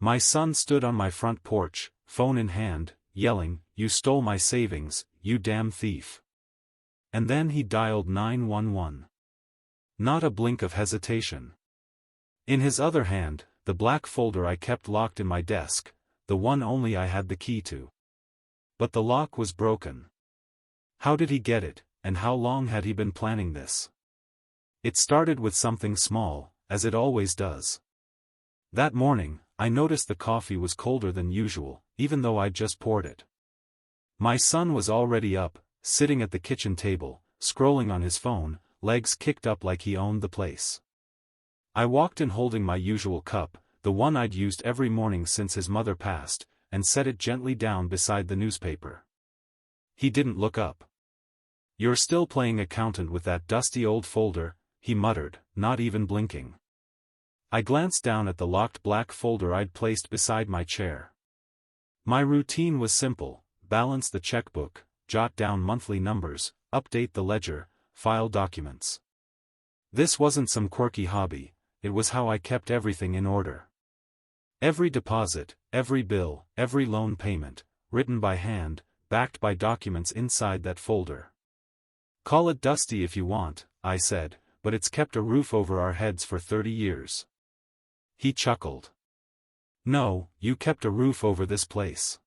My son stood on my front porch, phone in hand, yelling, "You stole my savings, you damn thief." And then he dialed 911. Not a blink of hesitation. In his other hand, the black folder I kept locked in my desk, the one only I had the key to. But the lock was broken. How did he get it, and how long had he been planning this? It started with something small, as it always does. That morning, I noticed the coffee was colder than usual, even though I'd just poured it. My son was already up, sitting at the kitchen table, scrolling on his phone, legs kicked up like he owned the place. I walked in holding my usual cup, the one I'd used every morning since his mother passed, and set it gently down beside the newspaper. He didn't look up. "You're still playing accountant with that dusty old folder," he muttered, not even blinking. I glanced down at the locked black folder I'd placed beside my chair. My routine was simple: balance the checkbook, jot down monthly numbers, update the ledger, file documents. This wasn't some quirky hobby, it was how I kept everything in order. Every deposit, every bill, every loan payment, written by hand, backed by documents inside that folder. "Call it dusty if you want," I said, "but it's kept a roof over our heads for 30 years. He chuckled. "No, you kept a roof over this place.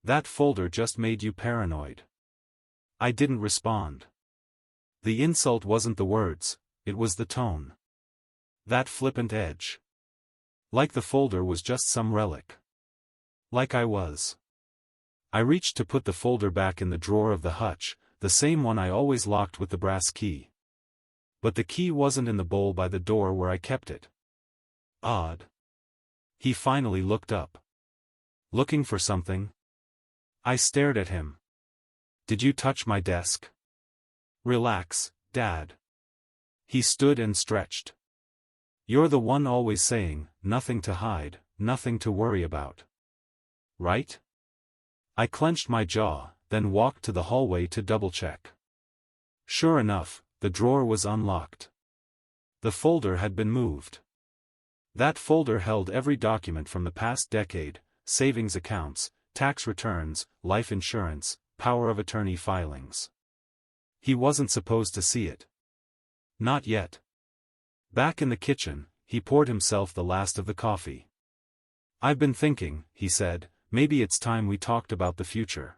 That folder just made you paranoid." I didn't respond. The insult wasn't the words, it was the tone. That flippant edge. Like the folder was just some relic. Like I was. I reached to put the folder back in the drawer of the hutch, the same one I always locked with the brass key. But the key wasn't in the bowl by the door where I kept it. Odd. He finally looked up. "Looking for something?" I stared at him. "Did you touch my desk?" "Relax, Dad." He stood and stretched. "You're the one always saying, nothing to hide, nothing to worry about. Right?" I clenched my jaw, then walked to the hallway to double-check. Sure enough, the drawer was unlocked. The folder had been moved. That folder held every document from the past decade: savings accounts, tax returns, life insurance, power of attorney filings. He wasn't supposed to see it. Not yet. Back in the kitchen, he poured himself the last of the coffee. "I've been thinking," he said, "maybe it's time we talked about the future."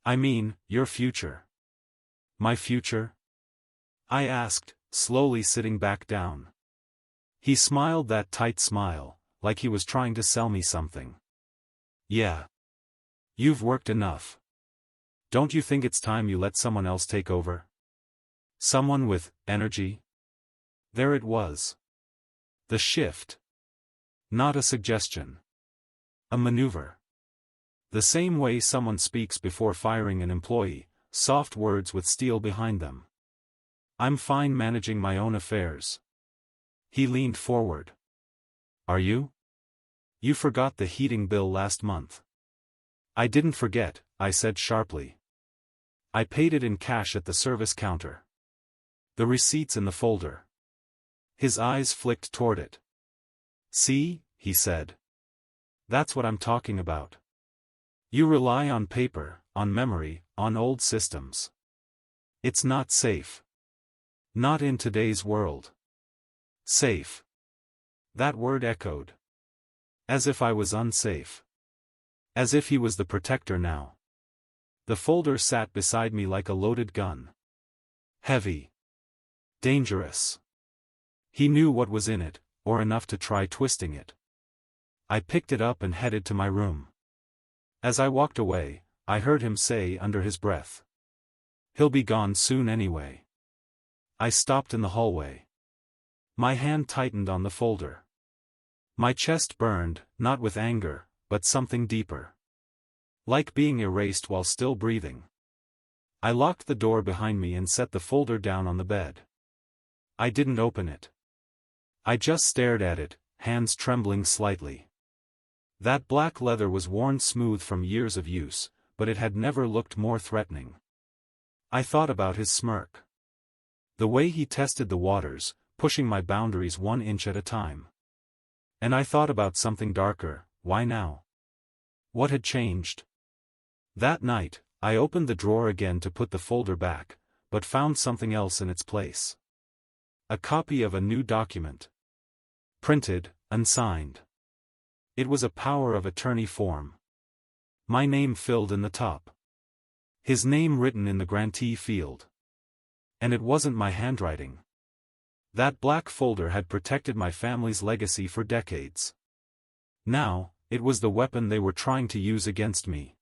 "I mean, your future." "My future?" I asked, slowly sitting back down. He smiled that tight smile, like he was trying to sell me something. "Yeah. You've worked enough. Don't you think it's time you let someone else take over? Someone with energy?" There it was. The shift. Not a suggestion. A maneuver. The same way someone speaks before firing an employee, soft words with steel behind them. "I'm fine managing my own affairs." He leaned forward. "Are you? You forgot the heating bill last month." "I didn't forget," I said sharply. "I paid it in cash at the service counter. The receipt's in the folder." His eyes flicked toward it. "See," he said. "That's what I'm talking about. You rely on paper, on memory, on old systems. It's not safe. Not in today's world." Safe. That word echoed. As if I was unsafe. As if he was the protector now. The folder sat beside me like a loaded gun. Heavy. Dangerous. He knew what was in it, or enough to try twisting it. I picked it up and headed to my room. As I walked away, I heard him say under his breath, "He'll be gone soon anyway." I stopped in the hallway. My hand tightened on the folder. My chest burned, not with anger, but something deeper. Like being erased while still breathing. I locked the door behind me and set the folder down on the bed. I didn't open it. I just stared at it, hands trembling slightly. That black leather was worn smooth from years of use, but it had never looked more threatening. I thought about his smirk. The way he tested the waters, pushing my boundaries 1 inch at a time. And I thought about something darker. Why now? What had changed? That night, I opened the drawer again to put the folder back, but found something else in its place. A copy of a new document. Printed, unsigned. It was a power of attorney form. My name filled in the top. His name written in the grantee field. And it wasn't my handwriting. That black folder had protected my family's legacy for decades. Now, it was the weapon they were trying to use against me.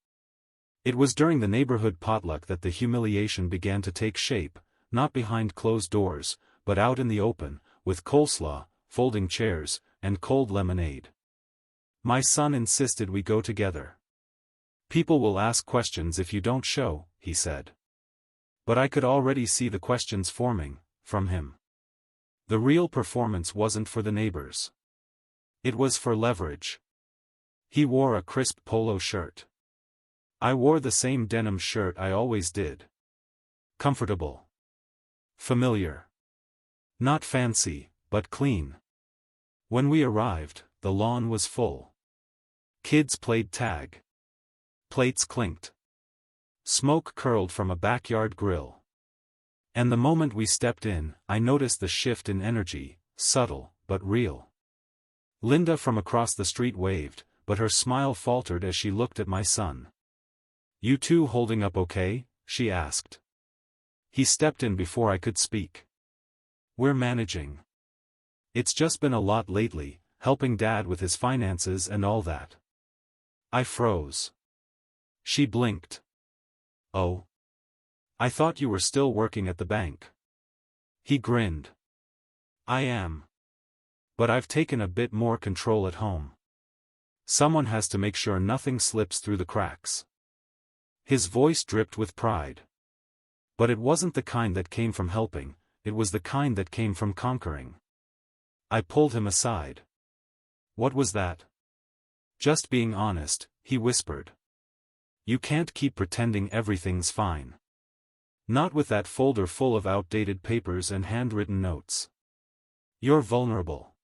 It was during the neighborhood potluck that the humiliation began to take shape, not behind closed doors, but out in the open, with coleslaw, folding chairs, and cold lemonade. My son insisted we go together. People will ask questions if you don't show, he said. But I could already see the questions forming, from him. The real performance wasn't for the neighbors. It was for leverage. He wore a crisp polo shirt. I wore the same denim shirt I always did. Comfortable. Familiar. Not fancy, but clean. When we arrived, the lawn was full. Kids played tag. Plates clinked. Smoke curled from a backyard grill. And the moment we stepped in, I noticed the shift in energy, subtle, but real. Linda from across the street waved, but her smile faltered as she looked at my son. "You two holding up okay?" she asked. He stepped in before I could speak. "We're managing. It's just been a lot lately, helping Dad with his finances and all that." I froze. She blinked. "Oh. I thought you were still working at the bank." He grinned. "I am. But I've taken a bit more control at home. Someone has to make sure nothing slips through the cracks." His voice dripped with pride. But it wasn't the kind that came from helping, it was the kind that came from conquering. I pulled him aside. "What was that?" "Just being honest," he whispered. "You can't keep pretending everything's fine. Not with that folder full of outdated papers and handwritten notes. You're vulnerable."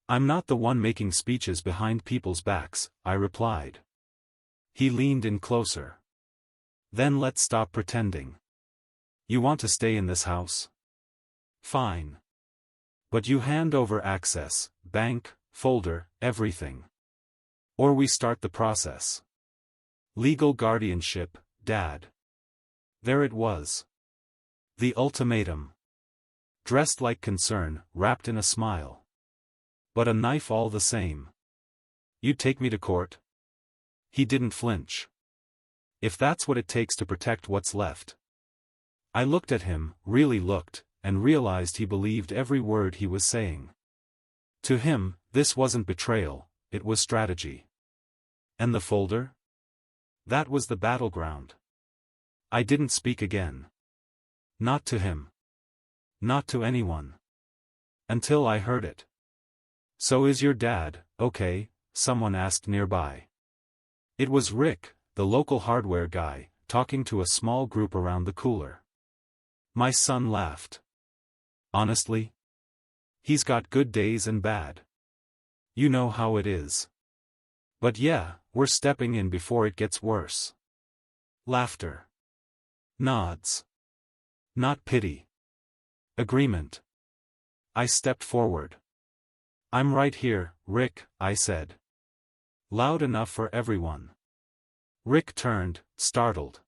"I'm not the one making speeches behind people's backs," I replied. He leaned in closer. "Then let's stop pretending. You want to stay in this house? Fine. But you hand over access, bank, folder, everything. Or we start the process. Legal guardianship, Dad." There it was. The ultimatum. Dressed like concern, wrapped in a smile. But a knife all the same. "You'd take me to court?" He didn't flinch. "If that's what it takes to protect what's left." I looked at him, really looked, and realized he believed every word he was saying. To him, this wasn't betrayal, it was strategy. And the folder? That was the battleground. I didn't speak again. Not to him. Not to anyone. Until I heard it. "So is your dad, okay?" someone asked nearby. It was Rick, the local hardware guy, talking to a small group around the cooler. My son laughed. "Honestly? He's got good days and bad. You know how it is. But yeah, we're stepping in before it gets worse." Laughter. Nods. Not pity. Agreement. I stepped forward. "I'm right here, Rick," I said. Loud enough for everyone. Rick turned, startled.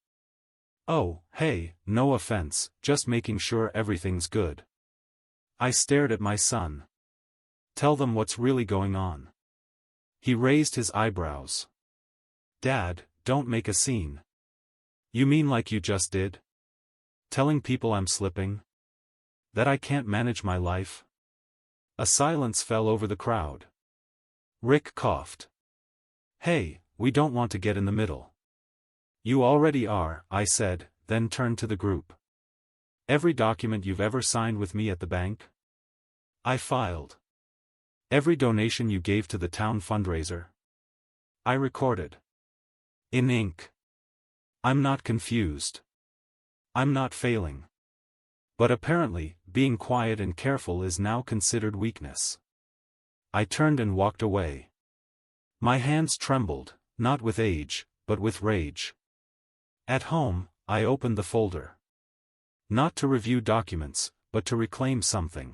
"Oh, hey, no offense, just making sure everything's good." I stared at my son. "Tell them what's really going on." He raised his eyebrows. "Dad, don't make a scene." "You mean like you just did? Telling people I'm slipping? That I can't manage my life?" A silence fell over the crowd. Rick coughed. "Hey, we don't want to get in the middle." "You already are," I said, then turned to the group. "Every document you've ever signed with me at the bank?" I filed. "Every donation you gave to the town fundraiser?" I recorded. In ink. I'm not confused. I'm not failing. But apparently, being quiet and careful is now considered weakness. I turned and walked away. My hands trembled, not with age, but with rage. At home, I opened the folder. Not to review documents, but to reclaim something.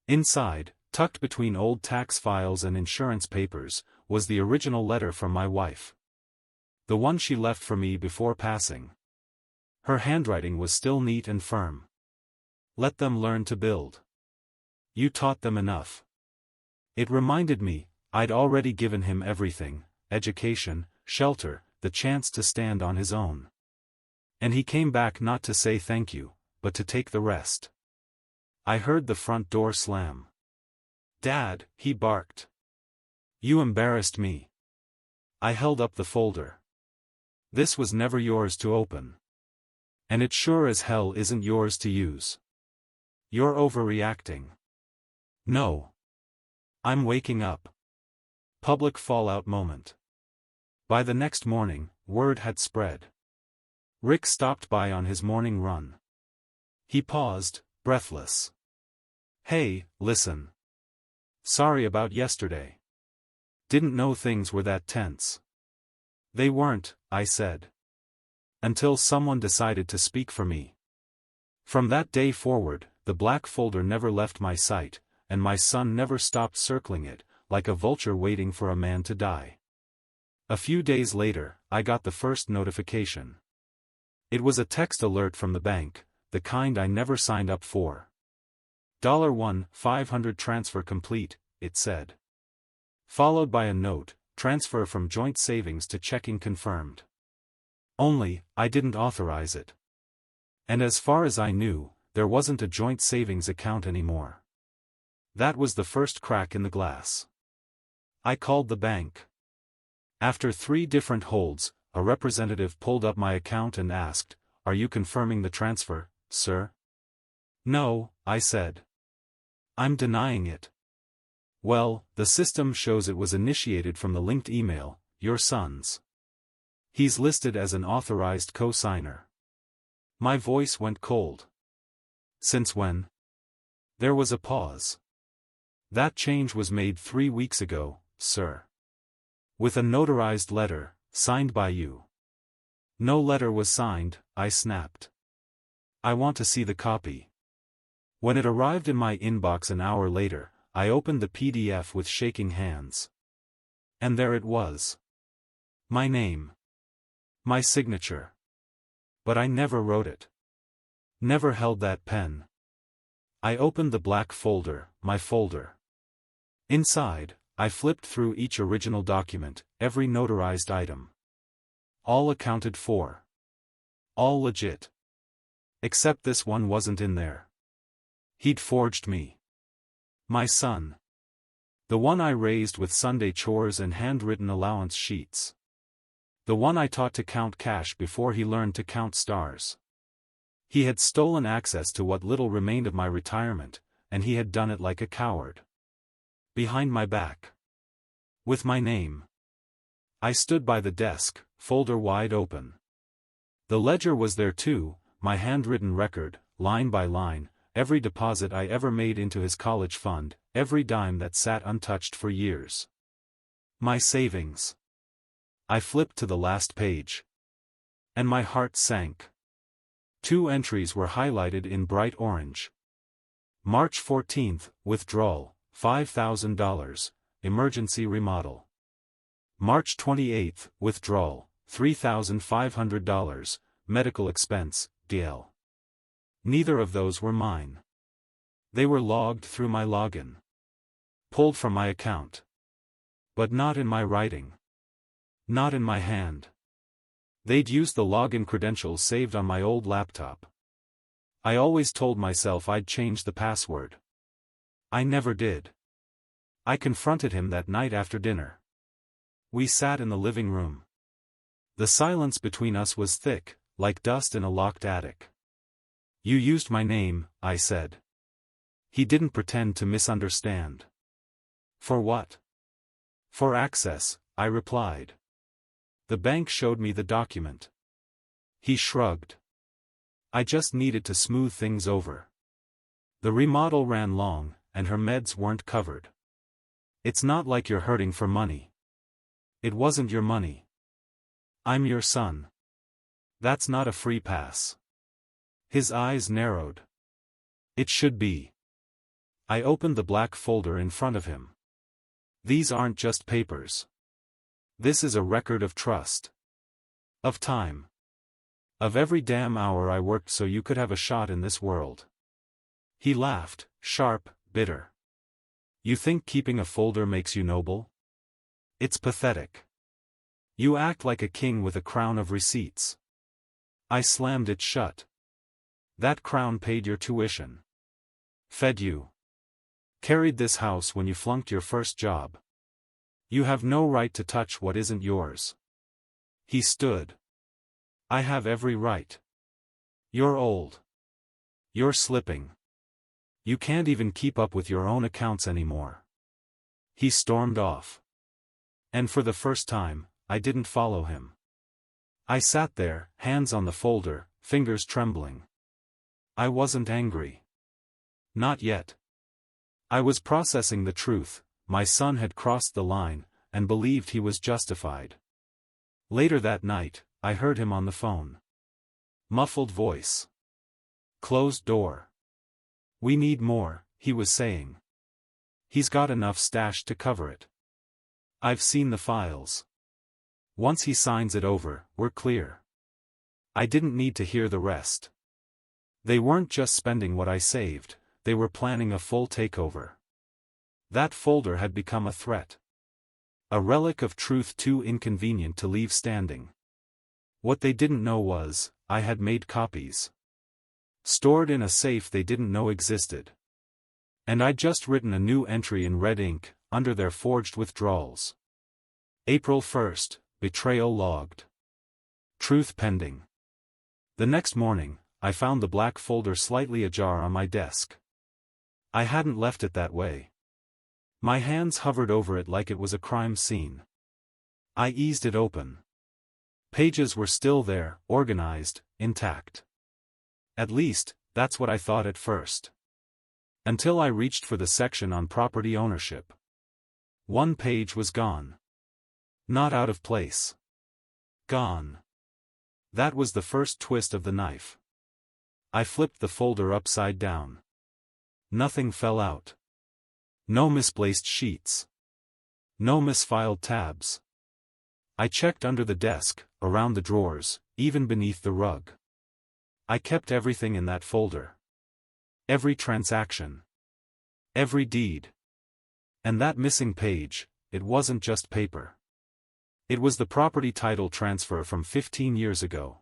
Inside, tucked between old tax files and insurance papers, was the original letter from my wife. The one she left for me before passing. Her handwriting was still neat and firm. Let them learn to build. You taught them enough. It reminded me, I'd already given him everything: education, shelter, the chance to stand on his own. And he came back not to say thank you, but to take the rest. I heard the front door slam. "Dad," he barked. "You embarrassed me." I held up the folder. "This was never yours to open. And it sure as hell isn't yours to use. You're overreacting." "No. I'm waking up." Public fallout moment. By the next morning, word had spread. Rick stopped by on his morning run. He paused, breathless. "Hey, listen. Sorry about yesterday. Didn't know things were that tense." "They weren't," I said. "Until someone decided to speak for me." From that day forward, the black folder never left my sight, and my son never stopped circling it, like a vulture waiting for a man to die. A few days later, I got the first notification. It was a text alert from the bank, the kind I never signed up for. $1,500 transfer complete, it said. Followed by a note, transfer from joint savings to checking confirmed. Only, I didn't authorize it. And as far as I knew, there wasn't a joint savings account anymore. That was the first crack in the glass. I called the bank. After 3 different holds, a representative pulled up my account and asked, "Are you confirming the transfer, sir?" "No," I said. "I'm denying it." "Well, the system shows it was initiated from the linked email, your son's. He's listed as an authorized co-signer." My voice went cold. "Since when?" There was a pause. "That change was made 3 weeks ago, sir. With a notarized letter, signed by you." "No letter was signed," I snapped. "I want to see the copy." When it arrived in my inbox an hour later, I opened the PDF with shaking hands. And there it was. My name. My signature. But I never wrote it. Never held that pen. I opened the black folder, my folder. Inside, I flipped through each original document, every notarized item. All accounted for. All legit. Except this one wasn't in there. He'd forged me. My son. The one I raised with Sunday chores and handwritten allowance sheets. The one I taught to count cash before he learned to count stars. He had stolen access to what little remained of my retirement, and he had done it like a coward. Behind my back. With my name. I stood by the desk, folder wide open. The ledger was there too, my handwritten record, line by line, every deposit I ever made into his college fund, every dime that sat untouched for years. My savings. I flipped to the last page. And my heart sank. 2 entries were highlighted in bright orange. March 14th, withdrawal, $5,000, emergency remodel. March 28th, withdrawal, $3,500, medical expense, DL. Neither of those were mine. They were logged through my login. Pulled from my account. But not in my writing. Not in my hand. They'd used the login credentials saved on my old laptop. I always told myself I'd change the password. I never did. I confronted him that night after dinner. We sat in the living room. The silence between us was thick, like dust in a locked attic. "You used my name," I said. He didn't pretend to misunderstand. "For what?" "For access," I replied. "The bank showed me the document." He shrugged. "I just needed to smooth things over. The remodel ran long, and her meds weren't covered. It's not like you're hurting for money. It wasn't your money. I'm your son. That's not a free pass. His eyes narrowed. It should be. I opened the black folder in front of him. These aren't just papers. This is a record of trust. Of time. Of every damn hour I worked so you could have a shot in this world. He laughed, sharp, bitter. You think keeping a folder makes you noble? It's pathetic. You act like a king with a crown of receipts. I slammed it shut. That crown paid your tuition. Fed you. Carried this house when you flunked your first job. You have no right to touch what isn't yours. He stood. I have every right. You're old. You're slipping. You can't even keep up with your own accounts anymore. He stormed off. And for the first time, I didn't follow him. I sat there, hands on the folder, fingers trembling. I wasn't angry. Not yet. I was processing the truth. My son had crossed the line, and believed he was justified. Later that night, I heard him on the phone. Muffled voice. Closed door. We need more, he was saying. He's got enough stash to cover it. I've seen the files. Once he signs it over, we're clear. I didn't need to hear the rest. They weren't just spending what I saved, they were planning a full takeover. That folder had become a threat. A relic of truth too inconvenient to leave standing. What they didn't know was, I had made copies. Stored in a safe they didn't know existed. And I'd just written a new entry in red ink, under their forged withdrawals. April 1st, betrayal logged. Truth pending. The next morning, I found the black folder slightly ajar on my desk. I hadn't left it that way. My hands hovered over it like it was a crime scene. I eased it open. Pages were still there, organized, intact. At least, that's what I thought at first. Until I reached for the section on property ownership. One page was gone. Not out of place. Gone. That was the first twist of the knife. I flipped the folder upside down. Nothing fell out. No misplaced sheets. No misfiled tabs. I checked under the desk, around the drawers, even beneath the rug. I kept everything in that folder. Every transaction. Every deed. And that missing page, it wasn't just paper. It was the property title transfer from 15 years ago.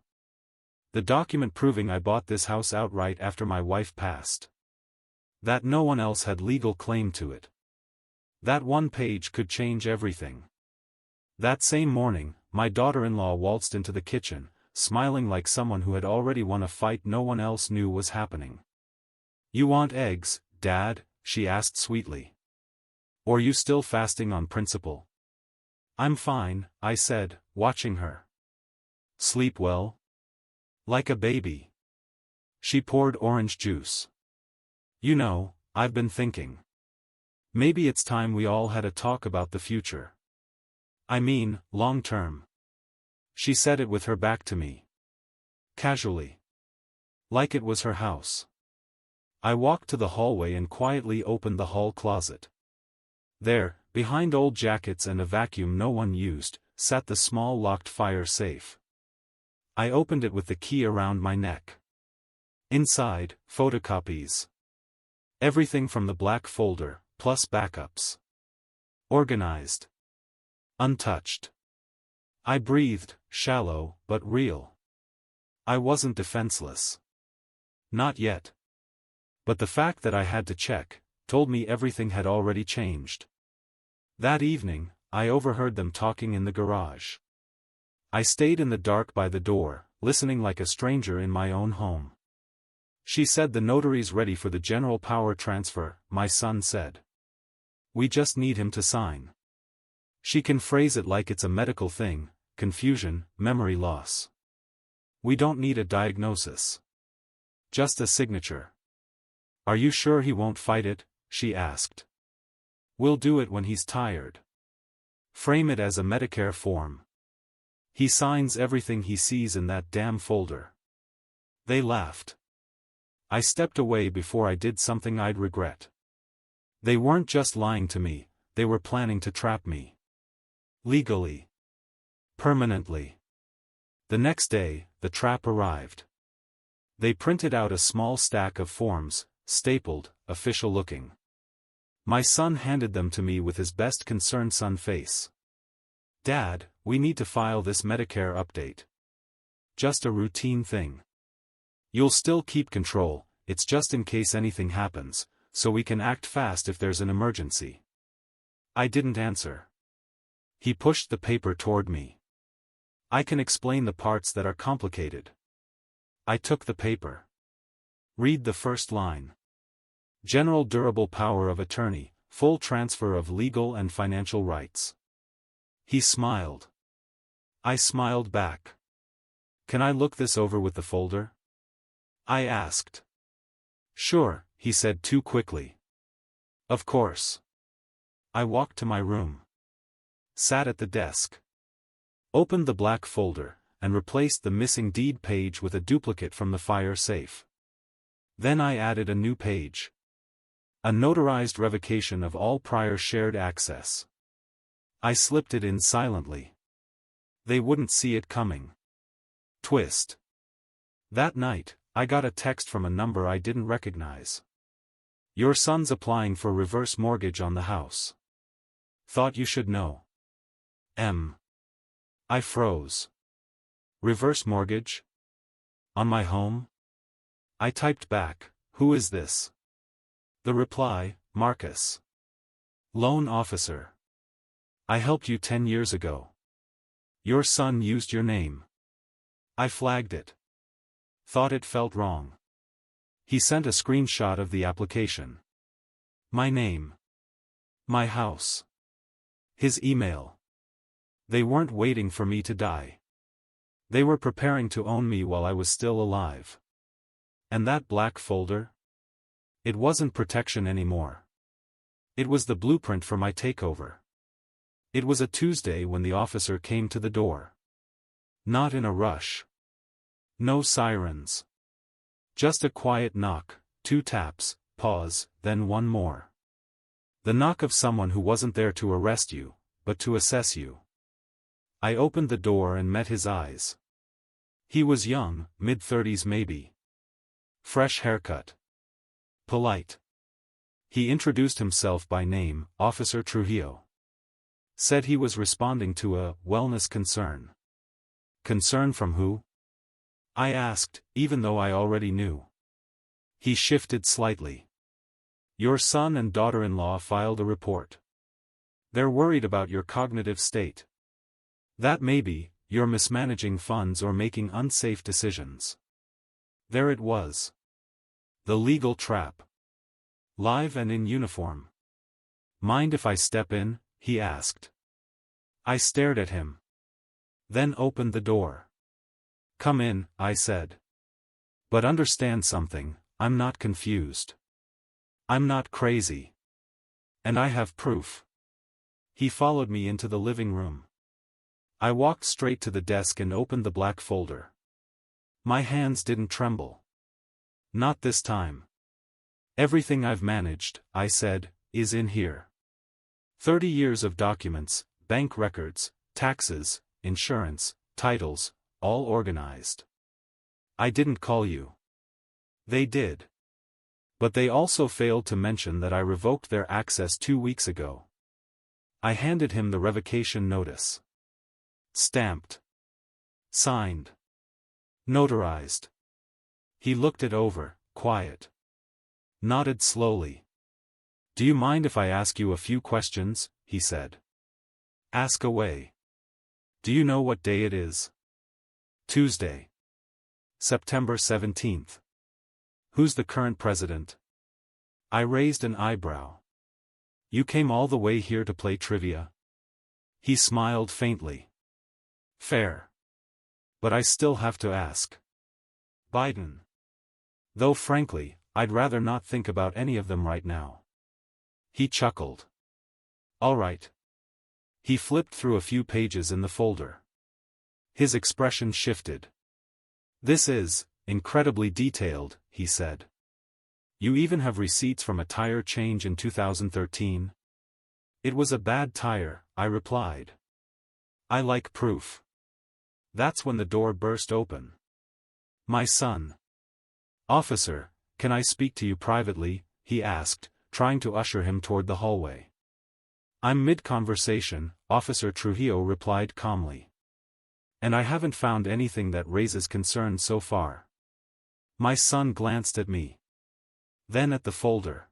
The document proving I bought this house outright after my wife passed. That no one else had legal claim to it. That one page could change everything. That same morning, my daughter-in-law waltzed into the kitchen, smiling like someone who had already won a fight no one else knew was happening. You want eggs, Dad? She asked sweetly. Or you still fasting on principle? I'm fine, I said, watching her. Sleep well? Like a baby. She poured orange juice. You know, I've been thinking. Maybe it's time we all had a talk about the future. I mean, long term. She said it with her back to me. Casually. Like it was her house. I walked to the hallway and quietly opened the hall closet. There, behind old jackets and a vacuum no one used, sat the small locked fire safe. I opened it with the key around my neck. Inside, photocopies. Everything from the black folder, plus backups. Organized. Untouched. I breathed, shallow, but real. I wasn't defenseless. Not yet. But the fact that I had to check, told me everything had already changed. That evening, I overheard them talking in the garage. I stayed in the dark by the door, listening like a stranger in my own home. She said the notary's ready for the general power transfer, my son said. We just need him to sign. She can phrase it like it's a medical thing, confusion, memory loss. We don't need a diagnosis. Just a signature. Are you sure he won't fight it? She asked. We'll do it when he's tired. Frame it as a Medicare form. He signs everything he sees in that damn folder. They laughed. I stepped away before I did something I'd regret. They weren't just lying to me, they were planning to trap me. Legally. Permanently. The next day, the trap arrived. They printed out a small stack of forms, stapled, official-looking. My son handed them to me with his best concerned son face. "Dad, we need to file this Medicare update. Just a routine thing. You'll still keep control, it's just in case anything happens, so we can act fast if there's an emergency." I didn't answer. He pushed the paper toward me. "I can explain the parts that are complicated." I took the paper. Read the first line. General durable power of attorney, full transfer of legal and financial rights. He smiled. I smiled back. "Can I look this over with the folder?" I asked. "Sure," he said too quickly. "Of course." I walked to my room. Sat at the desk. Opened the black folder, and replaced the missing deed page with a duplicate from the fire safe. Then I added a new page. A notarized revocation of all prior shared access. I slipped it in silently. They wouldn't see it coming. Twist. That night, I got a text from a number I didn't recognize. "Your son's applying for reverse mortgage on the house. Thought you should know." I froze. "Reverse mortgage? On my home?" I typed back, "Who is this?" The reply, "Marcus. Loan officer. I helped you 10 years ago. Your son used your name." I flagged it. Thought it felt wrong. He sent a screenshot of the application. My name. My house. His email. They weren't waiting for me to die. They were preparing to own me while I was still alive. And that black folder? It wasn't protection anymore. It was the blueprint for my takeover. It was a Tuesday when the officer came to the door. Not in a rush. No sirens. Just a quiet knock, 2 taps, pause, then one more. The knock of someone who wasn't there to arrest you, but to assess you. I opened the door and met his eyes. He was young, mid-30s maybe. Fresh haircut. Polite. He introduced himself by name, Officer Trujillo. Said he was responding to a wellness concern. Concern from who? I asked, even though I already knew. He shifted slightly. Your son and daughter-in-law filed a report. They're worried about your cognitive state. That maybe, you're mismanaging funds or making unsafe decisions. There it was. The legal trap. Live and in uniform. Mind if I step in? He asked. I stared at him. Then opened the door. Come in, I said. But understand something, I'm not confused. I'm not crazy. And I have proof. He followed me into the living room. I walked straight to the desk and opened the black folder. My hands didn't tremble. Not this time. Everything I've managed, I said, is in here. 30 years of documents, bank records, taxes, insurance, titles, all organized. I didn't call you. They did. But they also failed to mention that I revoked their access 2 weeks ago. I handed him the revocation notice. Stamped. Signed. Notarized. He looked it over, quiet. Nodded slowly. Do you mind if I ask you a few questions? He said. Ask away. Do you know what day it is? Tuesday. September 17th. Who's the current president? I raised an eyebrow. You came all the way here to play trivia? He smiled faintly. Fair. But I still have to ask. Biden. Though frankly, I'd rather not think about any of them right now. He chuckled. All right. He flipped through a few pages in the folder. His expression shifted. This is incredibly detailed, he said. You even have receipts from a tire change in 2013? It was a bad tire, I replied. I like proof. That's when the door burst open. My son. Officer, can I speak to you privately? He asked, trying to usher him toward the hallway. I'm mid-conversation, Officer Trujillo replied calmly. And I haven't found anything that raises concern so far. My son glanced at me. Then at the folder.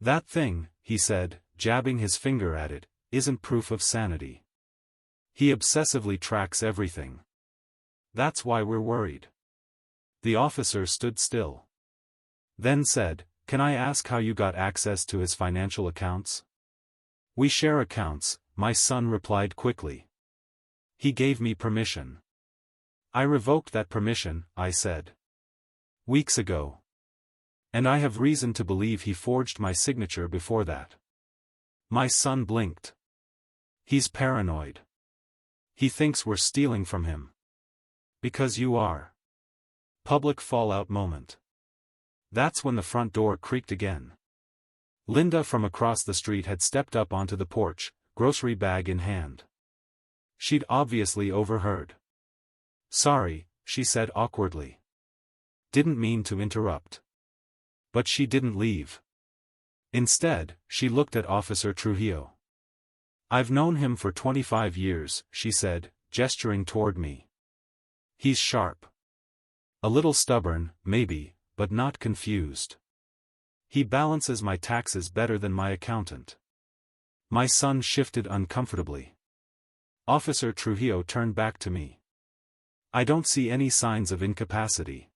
That thing, he said, jabbing his finger at it, isn't proof of sanity. He obsessively tracks everything. That's why we're worried. The officer stood still. Then said, Can I ask how you got access to his financial accounts? We share accounts, my son replied quickly. He gave me permission. I revoked that permission, I said. Weeks ago. And I have reason to believe he forged my signature before that. My son blinked. He's paranoid. He thinks we're stealing from him. Because you are. Public fallout moment. That's when the front door creaked again. Linda from across the street had stepped up onto the porch, grocery bag in hand. She'd obviously overheard. Sorry, she said awkwardly. Didn't mean to interrupt. But she didn't leave. Instead, she looked at Officer Trujillo. I've known him for 25 years, she said, gesturing toward me. He's sharp. A little stubborn, maybe, but not confused. He balances my taxes better than my accountant. My son shifted uncomfortably. Officer Trujillo turned back to me. I don't see any signs of incapacity.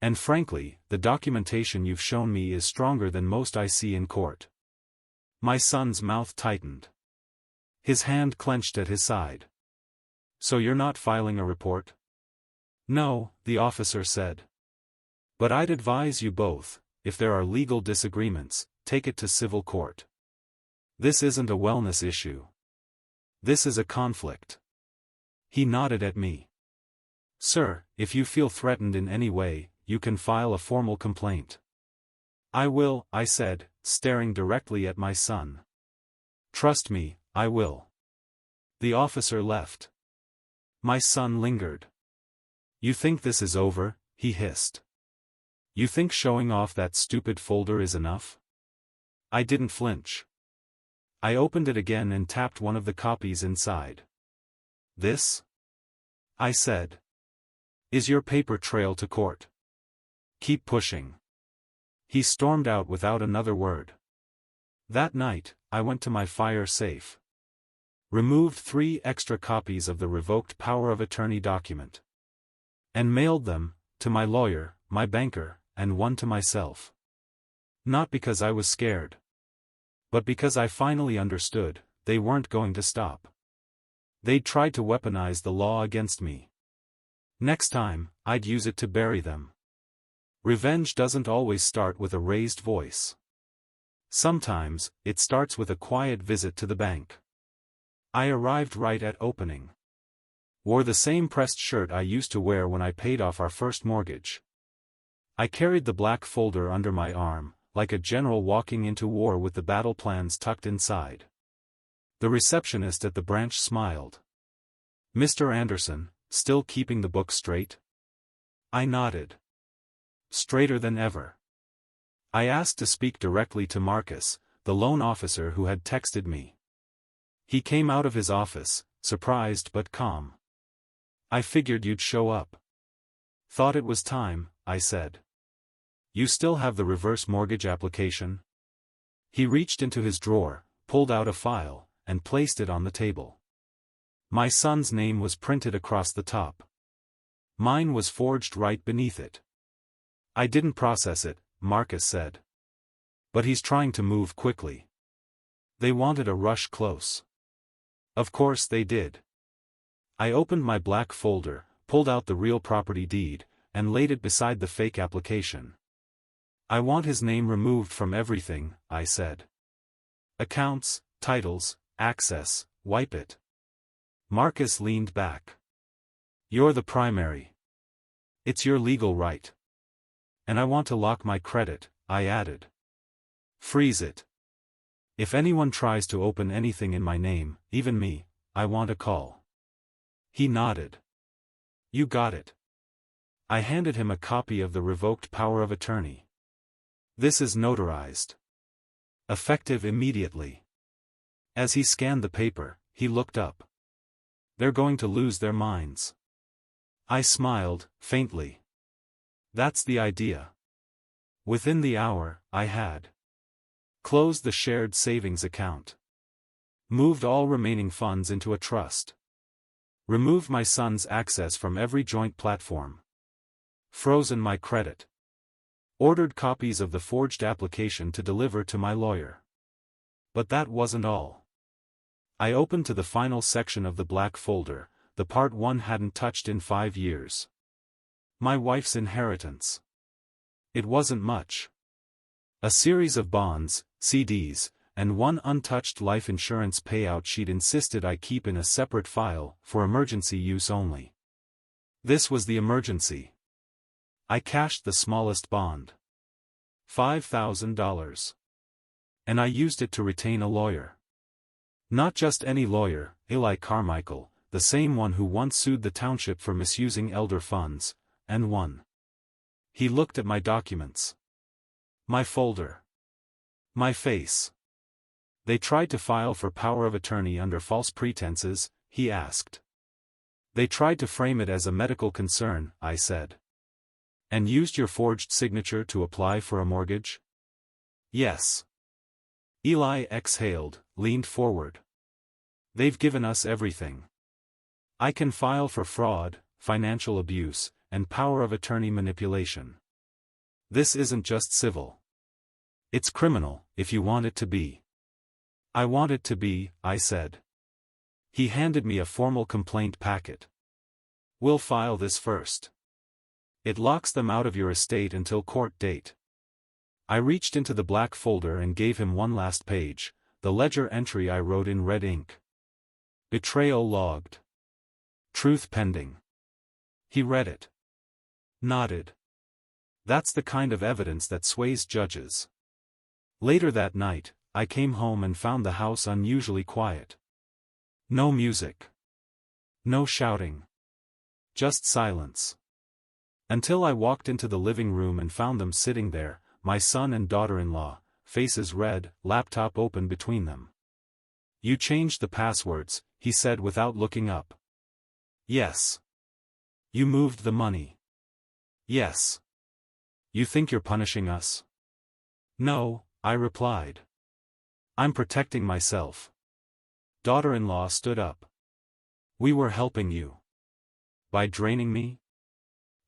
And frankly, the documentation you've shown me is stronger than most I see in court. My son's mouth tightened. His hand clenched at his side. So you're not filing a report? No, the officer said. But I'd advise you both, if there are legal disagreements, take it to civil court. This isn't a wellness issue. This is a conflict. He nodded at me. Sir, if you feel threatened in any way, you can file a formal complaint. I will, I said, staring directly at my son. Trust me, I will. The officer left. My son lingered. You think this is over? He hissed. You think showing off that stupid folder is enough? I didn't flinch. I opened it again and tapped one of the copies inside. This? I said. Is your paper trail to court? Keep pushing. He stormed out without another word. That night, I went to my fire safe. Removed 3 extra copies of the revoked power of attorney document. And mailed them, to my lawyer, my banker, and one to myself. Not because I was scared. But because I finally understood, they weren't going to stop. They'd tried to weaponize the law against me. Next time, I'd use it to bury them. Revenge doesn't always start with a raised voice. Sometimes, it starts with a quiet visit to the bank. I arrived right at opening. Wore the same pressed shirt I used to wear when I paid off our first mortgage. I carried the black folder under my arm, like a general walking into war with the battle plans tucked inside. The receptionist at the branch smiled. Mr. Anderson, still keeping the book straight? I nodded. Straighter than ever. I asked to speak directly to Marcus, the loan officer who had texted me. He came out of his office, surprised but calm. I figured you'd show up. Thought it was time, I said. You still have the reverse mortgage application? He reached into his drawer, pulled out a file, and placed it on the table. My son's name was printed across the top. Mine was forged right beneath it. I didn't process it, Marcus said. But he's trying to move quickly. They wanted a rush close. Of course they did. I opened my black folder, pulled out the real property deed, and laid it beside the fake application. I want his name removed from everything, I said. Accounts, Titles, access, wipe it. Marcus leaned back. You're the primary. It's your legal right. And I want to lock my credit, I added. Freeze it. If anyone tries to open anything in my name, even me, I want a call. He nodded. You got it. I handed him a copy of the revoked power of attorney. This is notarized. Effective immediately. As he scanned the paper, he looked up. They're going to lose their minds. I smiled, faintly. That's the idea. Within the hour, I had closed the shared savings account. Moved all remaining funds into a trust. Removed my son's access from every joint platform. Frozen my credit. Ordered copies of the forged application to deliver to my lawyer. But that wasn't all. I opened to the final section of the black folder, the part one hadn't touched in 5 years. My wife's inheritance. It wasn't much. A series of bonds, CDs, and one untouched life insurance payout she'd insisted I keep in a separate file, for emergency use only. This was the emergency. I cashed the smallest bond. $5,000. And I used it to retain a lawyer. Not just any lawyer, Eli Carmichael, the same one who once sued the township for misusing elder funds, and won. He looked at my documents. My folder. My face. They tried to file for power of attorney under false pretenses, he asked. They tried to frame it as a medical concern, I said. And used your forged signature to apply for a mortgage? Yes. Eli exhaled, leaned forward. They've given us everything. I can file for fraud, financial abuse, and power of attorney manipulation. This isn't just civil. It's criminal, if you want it to be. I want it to be, I said. He handed me a formal complaint packet. We'll file this first. It locks them out of your estate until court date. I reached into the black folder and gave him one last page, the ledger entry I wrote in red ink. Betrayal logged. Truth pending. He read it. Nodded. That's the kind of evidence that sways judges. Later that night, I came home and found the house unusually quiet. No music. No shouting. Just silence. Until I walked into the living room and found them sitting there, my son and daughter-in-law, faces red, laptop open between them. You changed the passwords, he said without looking up. Yes. You moved the money. Yes. You think you're punishing us? No, I replied. I'm protecting myself. Daughter-in-law stood up. We were helping you. By draining me?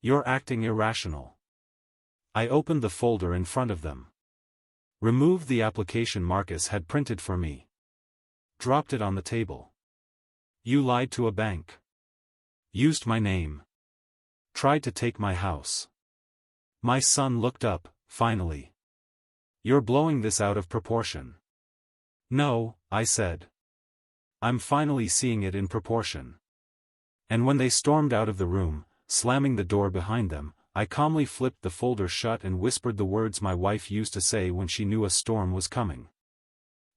You're acting irrational. I opened the folder in front of them. Removed the application Marcus had printed for me. Dropped it on the table. You lied to a bank. Used my name. Tried to take my house. My son looked up, finally. You're blowing this out of proportion. No, I said. I'm finally seeing it in proportion. And when they stormed out of the room, slamming the door behind them, I calmly flipped the folder shut and whispered the words my wife used to say when she knew a storm was coming.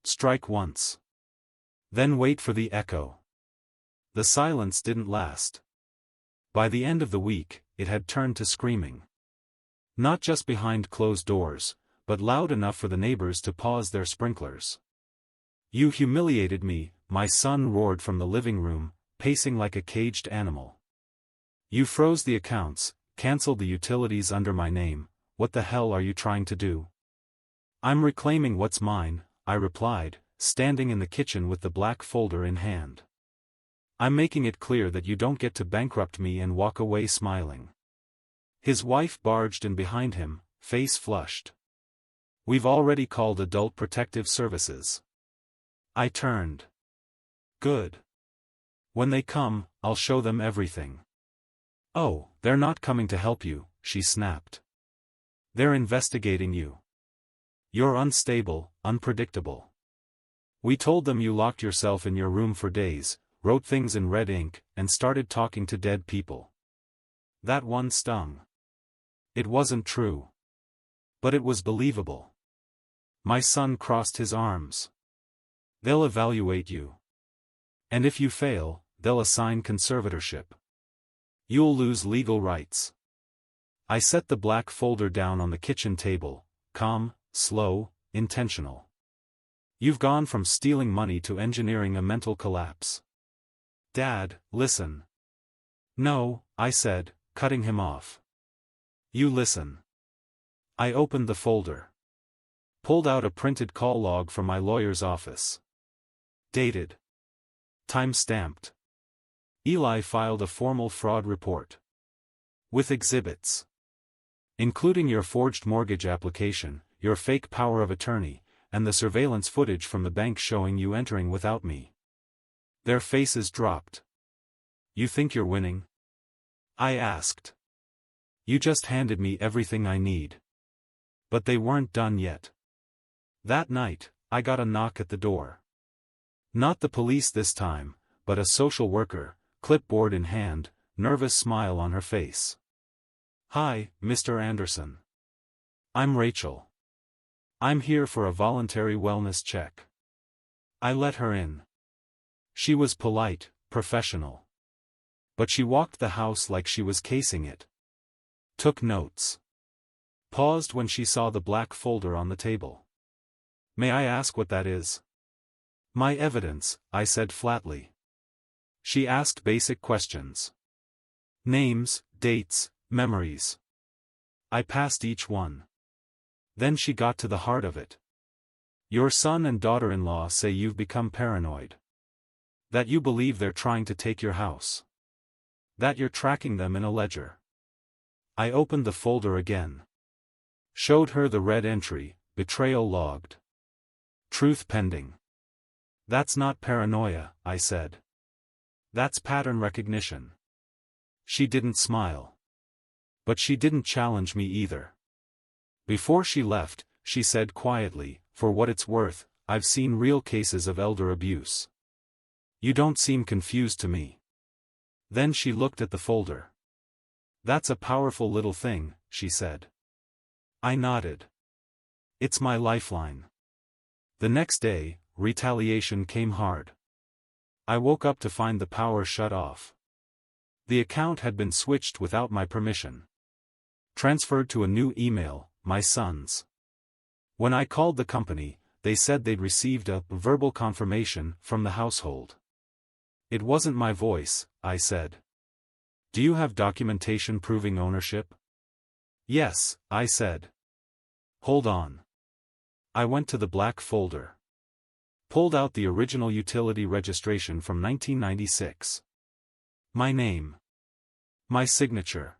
Strike once. Then wait for the echo. The silence didn't last. By the end of the week, it had turned to screaming. Not just behind closed doors, but loud enough for the neighbors to pause their sprinklers. You humiliated me, my son roared from the living room, pacing like a caged animal. You froze the accounts, canceled the utilities under my name. What the hell are you trying to do? I'm reclaiming what's mine, I replied, standing in the kitchen with the black folder in hand. I'm making it clear that you don't get to bankrupt me and walk away smiling. His wife barged in behind him, face flushed. We've already called Adult Protective Services. I turned. Good. When they come, I'll show them everything. Oh, they're not coming to help you, she snapped. They're investigating you. You're unstable, unpredictable. We told them you locked yourself in your room for days, wrote things in red ink, and started talking to dead people. That one stung. It wasn't true. But it was believable. My son crossed his arms. They'll evaluate you. And if you fail, they'll assign conservatorship. You'll lose legal rights. I set the black folder down on the kitchen table, calm, slow, intentional. You've gone from stealing money to engineering a mental collapse. Dad, listen. No, I said, cutting him off. You listen. I opened the folder. Pulled out a printed call log from my lawyer's office. Dated. Time-stamped. Eli filed a formal fraud report. With exhibits. Including your forged mortgage application, your fake power of attorney, and the surveillance footage from the bank showing you entering without me. Their faces dropped. You think you're winning? I asked. You just handed me everything I need. But they weren't done yet. That night, I got a knock at the door. Not the police this time, but a social worker, clipboard in hand, nervous smile on her face. Hi, Mr. Anderson. I'm Rachel. I'm here for a voluntary wellness check. I let her in. She was polite, professional. But she walked the house like she was casing it. Took notes. Paused when she saw the black folder on the table. May I ask what that is? My evidence, I said flatly. She asked basic questions. Names, dates, memories. I passed each one. Then she got to the heart of it. Your son and daughter-in-law say you've become paranoid. That you believe they're trying to take your house. That you're tracking them in a ledger. I opened the folder again. Showed her the red entry, betrayal logged. Truth pending. That's not paranoia, I said. That's pattern recognition. She didn't smile. But she didn't challenge me either. Before she left, she said quietly, for what it's worth, I've seen real cases of elder abuse. You don't seem confused to me. Then she looked at the folder. That's a powerful little thing, she said. I nodded. It's my lifeline. The next day, retaliation came hard. I woke up to find the power shut off. The account had been switched without my permission. Transferred to a new email, my son's. When I called the company, they said they'd received a verbal confirmation from the household. It wasn't my voice, I said. Do you have documentation proving ownership? Yes, I said. Hold on. I went to the black folder. Pulled out the original utility registration from 1996. My name. My signature.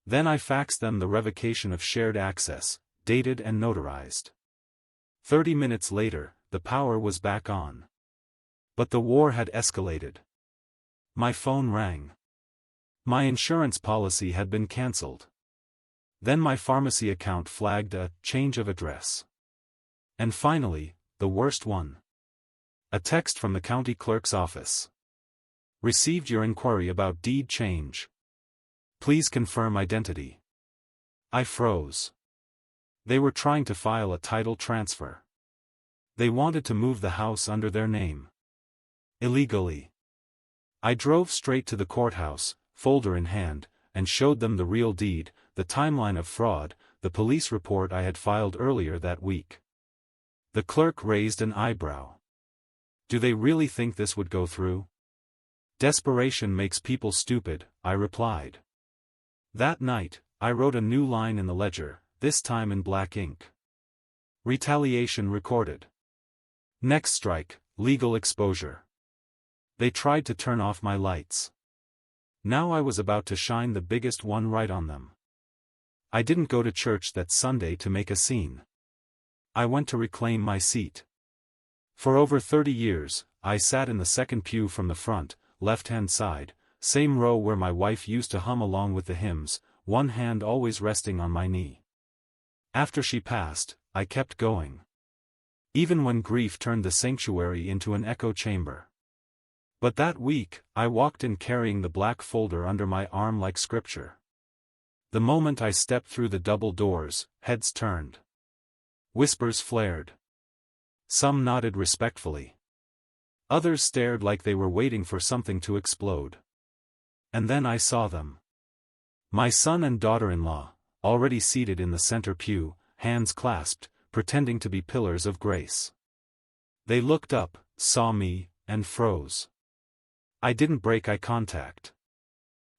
Then I faxed them the revocation of shared access, dated and notarized. 30 minutes later, the power was back on. But the war had escalated. My phone rang. My insurance policy had been cancelled. Then my pharmacy account flagged a change of address. And finally, the worst one. A text from the county clerk's office. Received your inquiry about deed change. Please confirm identity. I froze. They were trying to file a title transfer. They wanted to move the house under their name. Illegally. I drove straight to the courthouse, folder in hand, and showed them the real deed, the timeline of fraud, the police report I had filed earlier that week. The clerk raised an eyebrow. Do they really think this would go through? Desperation makes people stupid, I replied. That night, I wrote a new line in the ledger, this time in black ink. Retaliation recorded. Next strike, legal exposure. They tried to turn off my lights. Now I was about to shine the biggest one right on them. I didn't go to church that Sunday to make a scene. I went to reclaim my seat. For over 30 years, I sat in the second pew from the front, left-hand side, same row where my wife used to hum along with the hymns, one hand always resting on my knee. After she passed, I kept going. even when grief turned the sanctuary into an echo chamber. But that week, I walked in carrying the black folder under my arm like scripture. The moment I stepped through the double doors, heads turned. Whispers flared. Some nodded respectfully. Others stared like they were waiting for something to explode. And then I saw them. My son and daughter-in-law, already seated in the center pew, hands clasped, pretending to be pillars of grace. They looked up, saw me, and froze. I didn't break eye contact.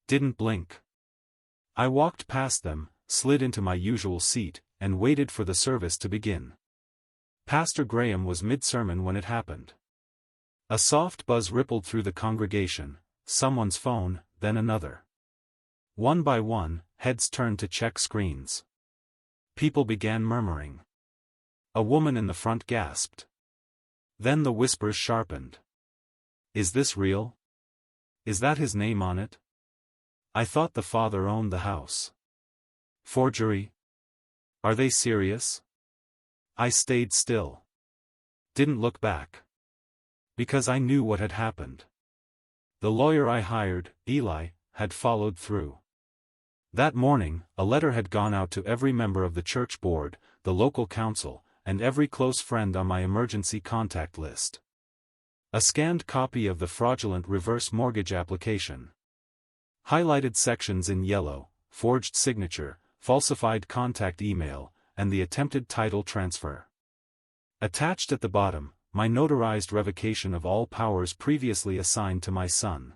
Didn't blink. I walked past them, slid into my usual seat, and waited for the service to begin. Pastor Graham was mid-sermon when it happened. A soft buzz rippled through the congregation, someone's phone, then another. One by one, heads turned to check screens. People began murmuring. A woman in the front gasped. Then the whispers sharpened. Is this real? Is that his name on it? I thought the father owned the house. Forgery? Are they serious? I stayed still. Didn't look back. Because I knew what had happened. The lawyer I hired, Eli, had followed through. That morning, a letter had gone out to every member of the church board, the local council, and every close friend on my emergency contact list. A scanned copy of the fraudulent reverse mortgage application. Highlighted sections in yellow, forged signature, falsified contact email, and the attempted title transfer. Attached at the bottom, my notarized revocation of all powers previously assigned to my son.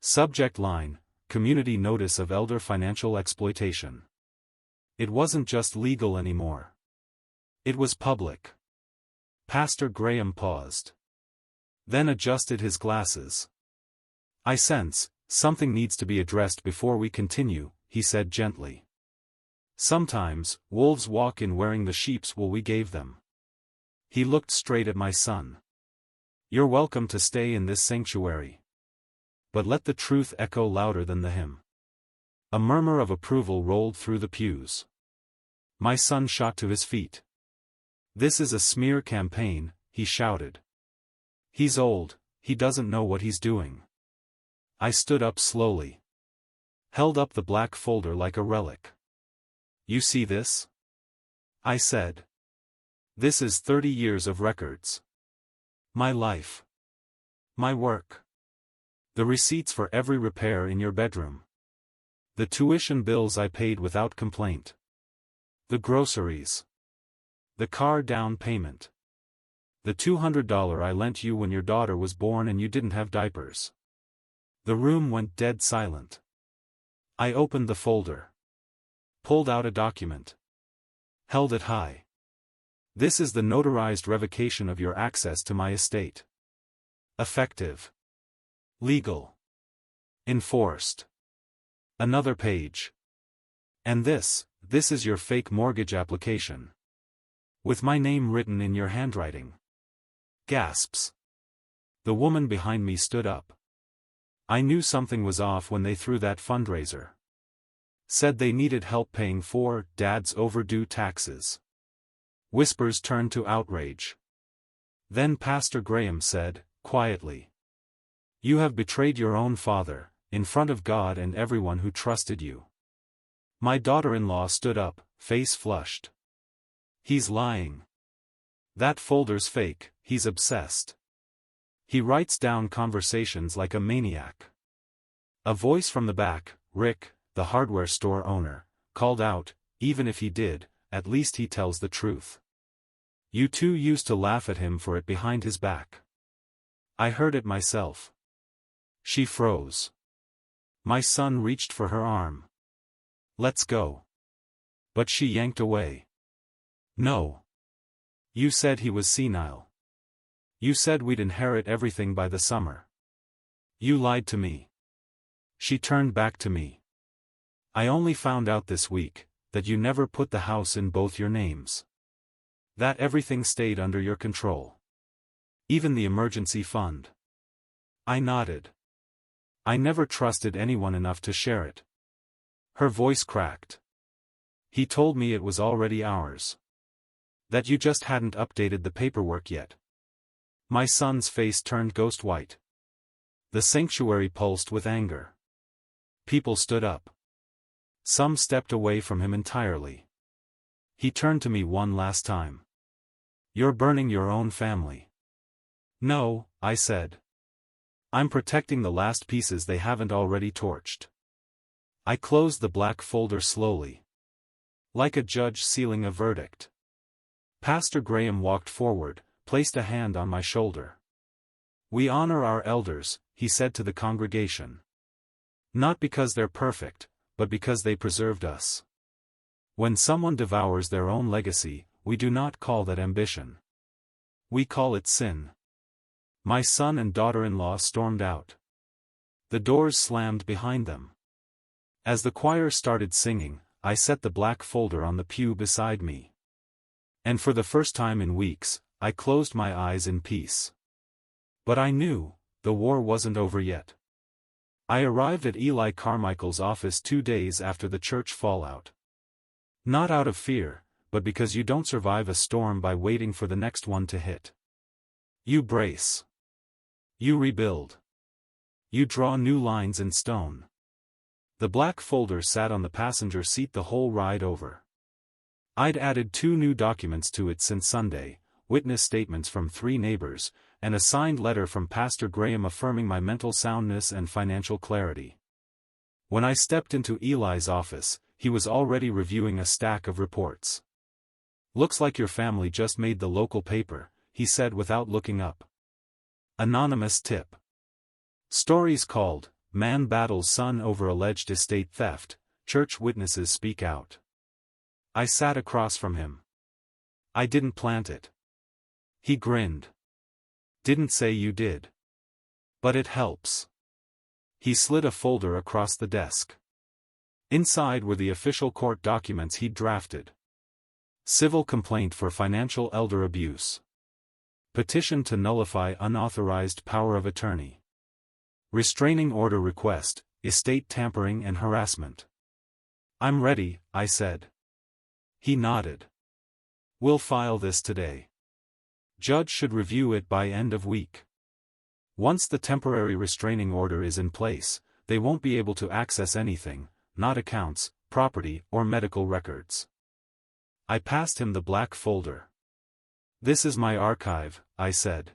Subject line, Community Notice of Elder Financial Exploitation. It wasn't just legal anymore. It was public. Pastor Graham paused. Then adjusted his glasses. I sense, something needs to be addressed before we continue, he said gently. Sometimes, wolves walk in wearing the sheep's wool we gave them. He looked straight at my son. You're welcome to stay in this sanctuary. But let the truth echo louder than the hymn. A murmur of approval rolled through the pews. My son shot to his feet. This is a smear campaign, he shouted. He's old, he doesn't know what he's doing. I stood up slowly. Held up the black folder like a relic. You see this? I said. This is 30 years of records. My life. My work. The receipts for every repair in your bedroom. The tuition bills I paid without complaint. The groceries. The car down payment. The $200 I lent you when your daughter was born and you didn't have diapers. The room went dead silent. I opened the folder. Pulled out a document. Held it high. This is the notarized revocation of your access to my estate. Effective. Legal. Enforced. Another page. And this is your fake mortgage application. With my name written in your handwriting. Gasps. The woman behind me stood up. I knew something was off when they threw that fundraiser. Said they needed help paying for Dad's overdue taxes. Whispers turned to outrage. Then Pastor Graham said, quietly. You have betrayed your own father, in front of God and everyone who trusted you. My daughter-in-law stood up, face flushed. He's lying. That folder's fake, he's obsessed. He writes down conversations like a maniac. A voice from the back, Rick, the hardware store owner, called out, even if he did, at least he tells the truth. You two used to laugh at him for it behind his back. I heard it myself. She froze. My son reached for her arm. Let's go. But she yanked away. No. You said he was senile. You said we'd inherit everything by the summer. You lied to me. She turned back to me. I only found out this week that you never put the house in both your names. That everything stayed under your control. Even the emergency fund. I nodded. I never trusted anyone enough to share it. Her voice cracked. He told me it was already ours. That you just hadn't updated the paperwork yet. My son's face turned ghost white. The sanctuary pulsed with anger. People stood up. Some stepped away from him entirely. He turned to me one last time. You're burning your own family. No, I said. I'm protecting the last pieces they haven't already torched. I closed the black folder slowly. Like a judge sealing a verdict. Pastor Graham walked forward, placed a hand on my shoulder. We honor our elders, he said to the congregation. Not because they're perfect, but because they preserved us. When someone devours their own legacy, we do not call that ambition. We call it sin. My son and daughter-in-law stormed out. The doors slammed behind them. As the choir started singing, I set the black folder on the pew beside me. And for the first time in weeks, I closed my eyes in peace. But I knew, the war wasn't over yet. I arrived at Eli Carmichael's office 2 days after the church fallout. Not out of fear, but because you don't survive a storm by waiting for the next one to hit. You brace. You rebuild. You draw new lines in stone. The black folder sat on the passenger seat the whole ride over. I'd added 2 new documents to it since Sunday, witness statements from 3 neighbors, and a signed letter from Pastor Graham affirming my mental soundness and financial clarity. When I stepped into Eli's office, he was already reviewing a stack of reports. Looks like your family just made the local paper, he said without looking up. Anonymous tip. Stories called, Man Battles Son Over Alleged Estate Theft, Church Witnesses Speak Out. I sat across from him. I didn't plant it. He grinned. Didn't say you did. But it helps. He slid a folder across the desk. Inside were the official court documents he'd drafted. Civil complaint for financial elder abuse. Petition to nullify unauthorized power of attorney. Restraining order request, estate tampering and harassment. I'm ready, I said. He nodded. We'll file this today. Judge should review it by end of week. Once the temporary restraining order is in place, they won't be able to access anything, not accounts, property, or medical records. I passed him the black folder. This is my archive, I said.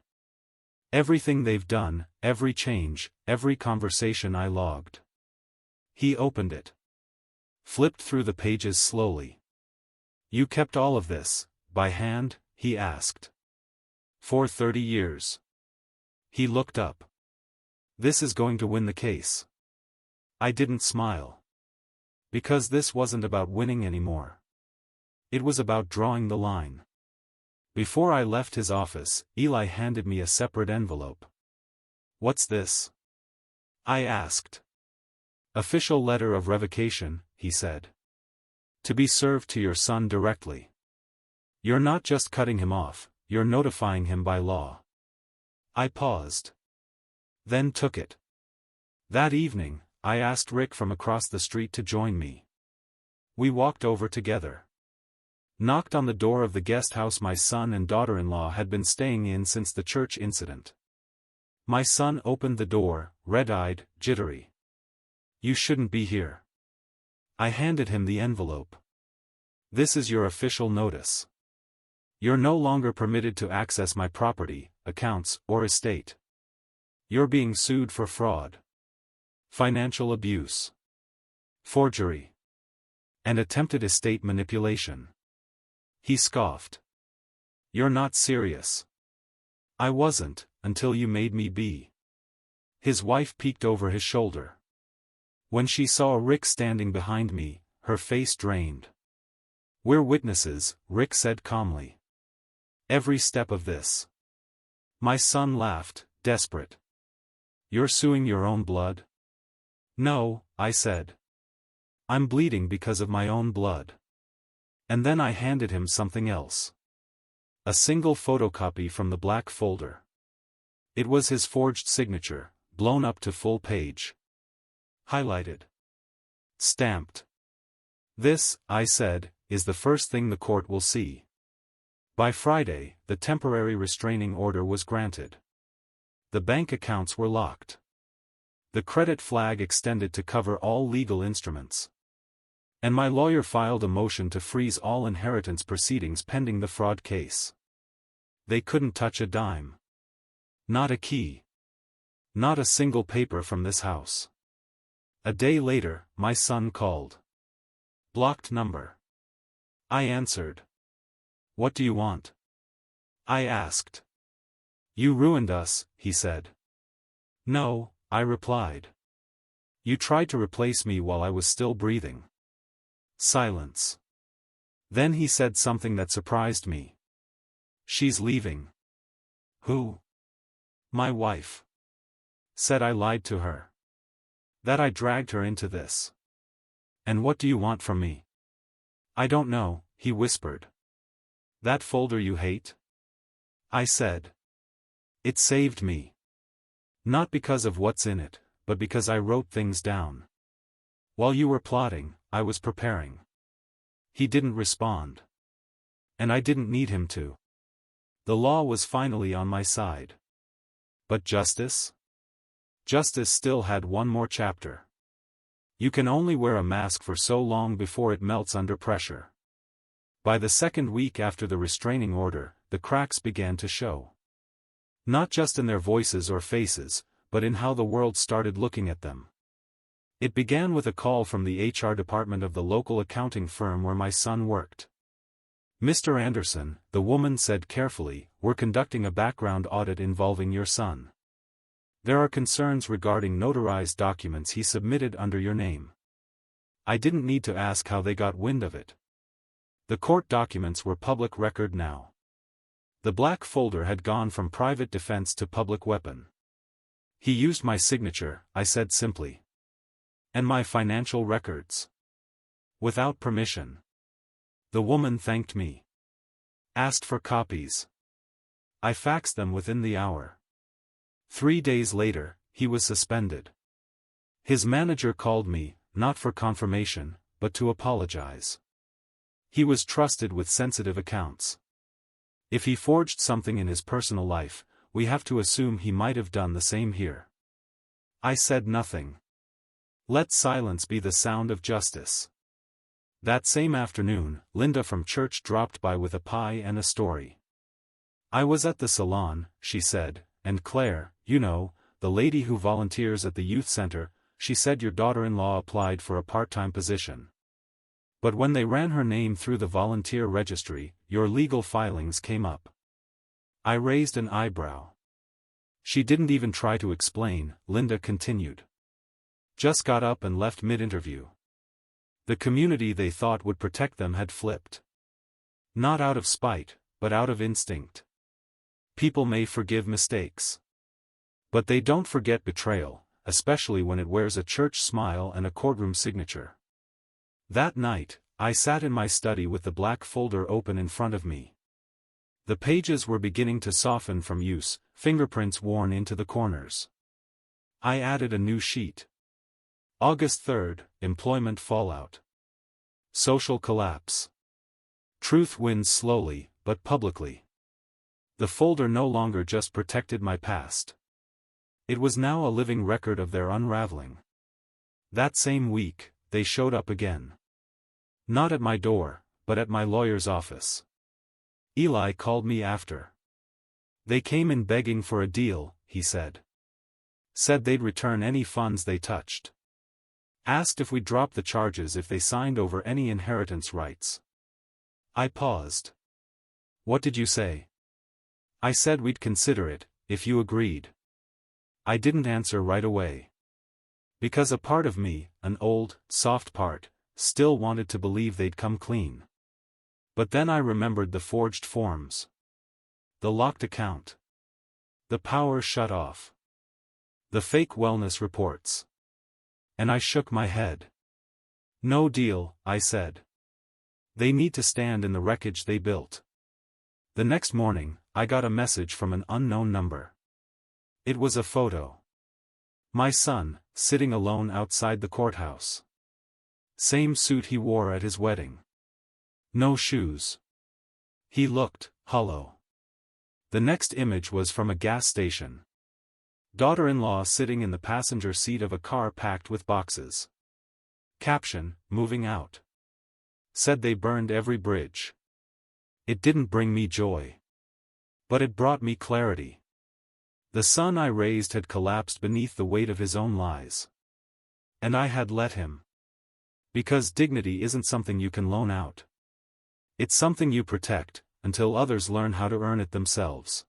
Everything they've done, every change, every conversation I logged. He opened it. Flipped through the pages slowly. You kept all of this, by hand, he asked. For 30 years. He looked up. This is going to win the case. I didn't smile. Because this wasn't about winning anymore. It was about drawing the line. Before I left his office, Eli handed me a separate envelope. What's this? I asked. Official letter of revocation, he said. To be served to your son directly. You're not just cutting him off, you're notifying him by law. I paused. Then took it. That evening, I asked Rick from across the street to join me. We walked over together. Knocked on the door of the guest house my son and daughter-in-law had been staying in since the church incident. My son opened the door, red-eyed, jittery. You shouldn't be here. I handed him the envelope. This is your official notice. You're no longer permitted to access my property, accounts, or estate. You're being sued for fraud, financial abuse, forgery, and attempted estate manipulation. He scoffed. You're not serious. I wasn't, until you made me be. His wife peeked over his shoulder. When she saw Rick standing behind me, her face drained. We're witnesses, Rick said calmly. Every step of this. My son laughed, desperate. You're suing your own blood? No, I said. I'm bleeding because of my own blood. And then I handed him something else. A single photocopy from the black folder. It was his forged signature, blown up to full page. Highlighted. Stamped. This, I said, is the first thing the court will see. By Friday, the temporary restraining order was granted. The bank accounts were locked. The credit flag extended to cover all legal instruments. And my lawyer filed a motion to freeze all inheritance proceedings pending the fraud case. They couldn't touch a dime. Not a key. Not a single paper from this house. A day later, my son called. Blocked number. I answered. What do you want? I asked. You ruined us, he said. No, I replied. You tried to replace me while I was still breathing. Silence. Then he said something that surprised me. She's leaving. Who? My wife. Said I lied to her. That I dragged her into this. And what do you want from me? I don't know, he whispered. That folder you hate? I said. It saved me. Not because of what's in it, but because I wrote things down. While you were plotting, I was preparing. He didn't respond. And I didn't need him to. The law was finally on my side. But justice? Justice still had one more chapter. You can only wear a mask for so long before it melts under pressure. By the second week after the restraining order, the cracks began to show. Not just in their voices or faces, but in how the world started looking at them. It began with a call from the HR department of the local accounting firm where my son worked. Mr. Anderson, the woman said carefully, we're conducting a background audit involving your son. There are concerns regarding notarized documents he submitted under your name. I didn't need to ask how they got wind of it. The court documents were public record now. The black folder had gone from private defense to public weapon. He used my signature, I said simply. And my financial records. Without permission. The woman thanked me. Asked for copies. I faxed them within the hour. 3 days later, he was suspended. His manager called me, not for confirmation, but to apologize. He was trusted with sensitive accounts. If he forged something in his personal life, we have to assume he might have done the same here. I said nothing. Let silence be the sound of justice. That same afternoon, Linda from church dropped by with a pie and a story. I was at the salon, she said, and Claire, you know, the lady who volunteers at the youth center, she said your daughter-in-law applied for a part-time position. But when they ran her name through the volunteer registry, your legal filings came up. I raised an eyebrow. She didn't even try to explain, Linda continued. Just got up and left mid-interview. The community they thought would protect them had flipped. Not out of spite, but out of instinct. People may forgive mistakes. But they don't forget betrayal, especially when it wears a church smile and a courtroom signature. That night, I sat in my study with the black folder open in front of me. The pages were beginning to soften from use, fingerprints worn into the corners. I added a new sheet. August 3rd, employment fallout. Social collapse. Truth wins slowly, but publicly. The folder no longer just protected my past. It was now a living record of their unraveling. That same week, they showed up again. Not at my door, but at my lawyer's office. Eli called me after. They came in begging for a deal, he said. Said they'd return any funds they touched. Asked if we'd drop the charges if they signed over any inheritance rights. I paused. What did you say? I said we'd consider it, if you agreed. I didn't answer right away. Because a part of me, an old, soft part, still wanted to believe they'd come clean. But then I remembered the forged forms. The locked account. The power shut off. The fake wellness reports. And I shook my head. No deal, I said. They need to stand in the wreckage they built. The next morning, I got a message from an unknown number. It was a photo. My son, sitting alone outside the courthouse. Same suit he wore at his wedding. No shoes. He looked hollow. The next image was from a gas station. Daughter-in-law sitting in the passenger seat of a car packed with boxes. Caption, moving out. Said they burned every bridge. It didn't bring me joy. But it brought me clarity. The son I raised had collapsed beneath the weight of his own lies. And I had let him. Because dignity isn't something you can loan out. It's something you protect, until others learn how to earn it themselves.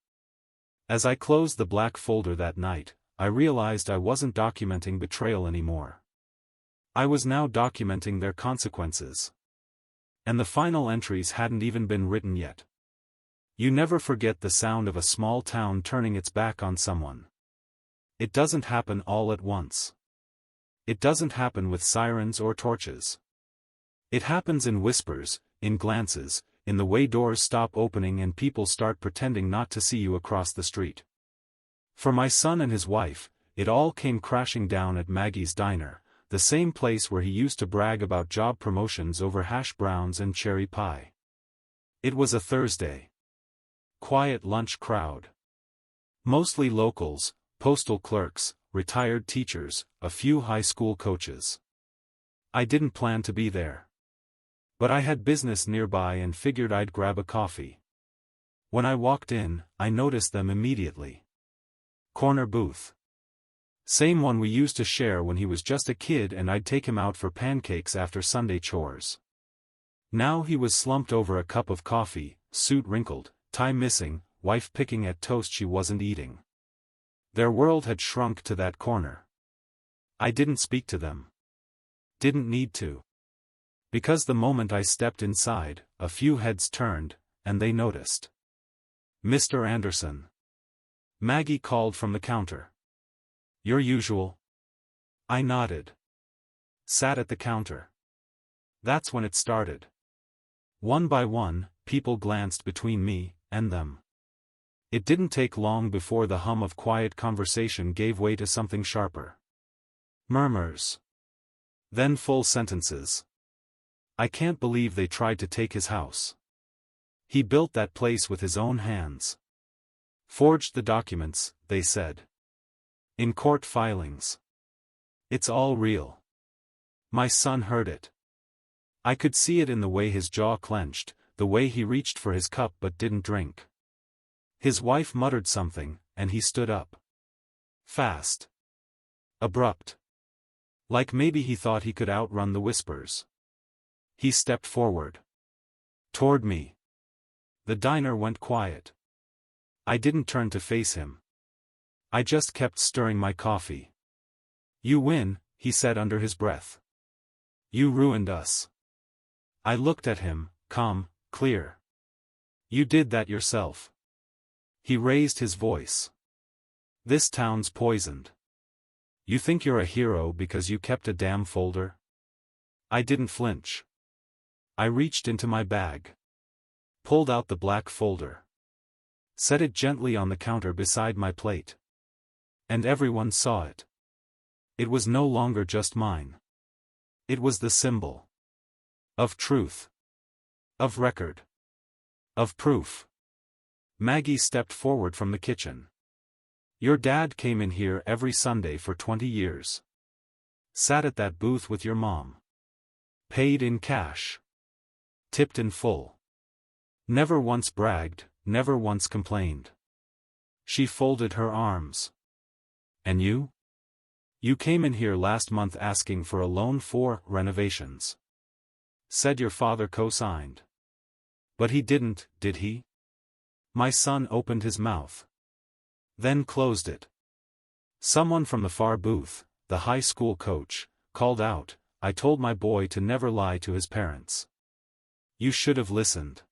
As I closed the black folder that night, I realized I wasn't documenting betrayal anymore. I was now documenting their consequences. And the final entries hadn't even been written yet. You never forget the sound of a small town turning its back on someone. It doesn't happen all at once. It doesn't happen with sirens or torches. It happens in whispers, in glances, in the way doors stop opening and people start pretending not to see you across the street. For my son and his wife, it all came crashing down at Maggie's diner, the same place where he used to brag about job promotions over hash browns and cherry pie. It was a Thursday. Quiet lunch crowd. Mostly locals, postal clerks, retired teachers, a few high school coaches. I didn't plan to be there. But I had business nearby and figured I'd grab a coffee. When I walked in, I noticed them immediately. Corner booth. Same one we used to share when he was just a kid and I'd take him out for pancakes after Sunday chores. Now he was slumped over a cup of coffee, suit wrinkled, tie missing, wife picking at toast she wasn't eating. Their world had shrunk to that corner. I didn't speak to them. Didn't need to. Because the moment I stepped inside, a few heads turned, and they noticed. Mr. Anderson. Maggie called from the counter. Your usual? I nodded. Sat at the counter. That's when it started. One by one, people glanced between me and them. It didn't take long before the hum of quiet conversation gave way to something sharper. Murmurs. Then full sentences. I can't believe they tried to take his house. He built that place with his own hands. Forged the documents, they said. In court filings. It's all real. My son heard it. I could see it in the way his jaw clenched, the way he reached for his cup but didn't drink. His wife muttered something, and he stood up. Fast. Abrupt. Like maybe he thought he could outrun the whispers. He stepped forward. Toward me. The diner went quiet. I didn't turn to face him. I just kept stirring my coffee. You win, he said under his breath. You ruined us. I looked at him, calm, clear. You did that yourself. He raised his voice. This town's poisoned. You think you're a hero because you kept a damn folder? I didn't flinch. I reached into my bag. Pulled out the black folder. Set it gently on the counter beside my plate. And everyone saw it. It was no longer just mine. It was the symbol. Of truth. Of record. Of proof. Maggie stepped forward from the kitchen. Your dad came in here every Sunday for 20 years. Sat at that booth with your mom. Paid in cash. Tipped in full. Never once bragged, never once complained. She folded her arms. And you? You came in here last month asking for a loan for renovations. Said your father co-signed. But he didn't, did he? My son opened his mouth. Then closed it. Someone from the far booth, the high school coach, called out, I told my boy to never lie to his parents. You should have listened.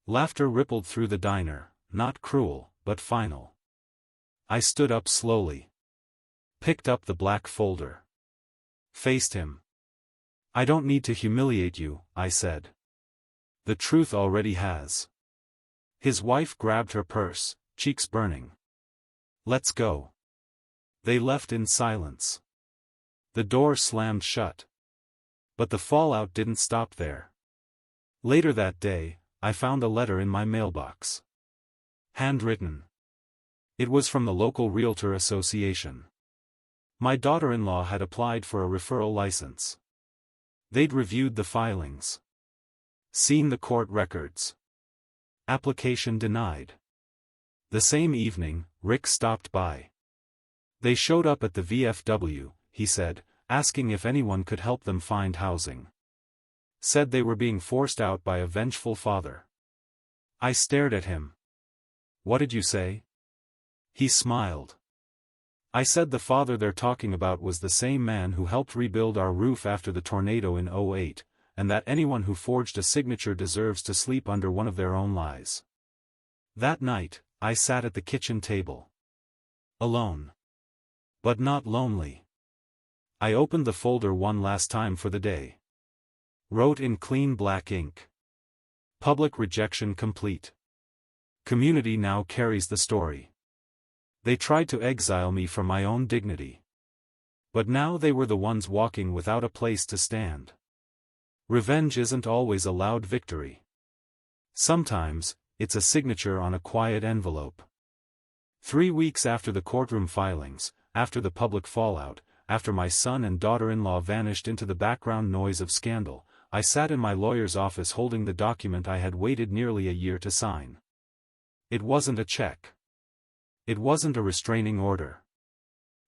Laughter rippled through the diner, not cruel, but final. I stood up slowly. Picked up the black folder. Faced him. I don't need to humiliate you, I said. The truth already has. His wife grabbed her purse, cheeks burning. Let's go. They left in silence. The door slammed shut. But the fallout didn't stop there. Later that day, I found a letter in my mailbox. Handwritten. It was from the local realtor association. My daughter-in-law had applied for a referral license. They'd reviewed the filings. Seen the court records. Application denied. The same evening, Rick stopped by. They showed up at the VFW, he said, asking if anyone could help them find housing. Said they were being forced out by a vengeful father. I stared at him. What did you say? He smiled. I said the father they're talking about was the same man who helped rebuild our roof after the tornado in '08, and that anyone who forged a signature deserves to sleep under one of their own lies. That night, I sat at the kitchen table. Alone. But not lonely. I opened the folder one last time for the day. Wrote in clean black ink. Public rejection complete. Community now carries the story. They tried to exile me from my own dignity. But now they were the ones walking without a place to stand. Revenge isn't always a loud victory. Sometimes, it's a signature on a quiet envelope. 3 weeks after the courtroom filings, after the public fallout, after my son and daughter-in-law vanished into the background noise of scandal, I sat in my lawyer's office holding the document I had waited nearly a year to sign. It wasn't a check. It wasn't a restraining order.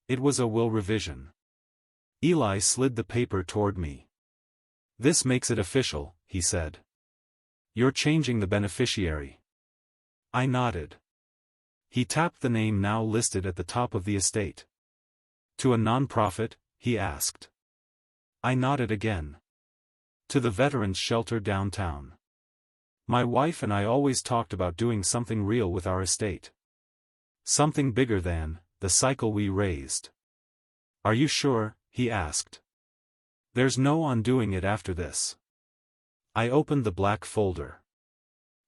It was a will revision. Eli slid the paper toward me. This makes it official, he said. You're changing the beneficiary. I nodded. He tapped the name now listed at the top of the estate. To a nonprofit, he asked. I nodded again. To the Veterans Shelter downtown. My wife and I always talked about doing something real with our estate. Something bigger than the cycle we raised. Are you sure? He asked. There's no undoing it after this. I opened the black folder.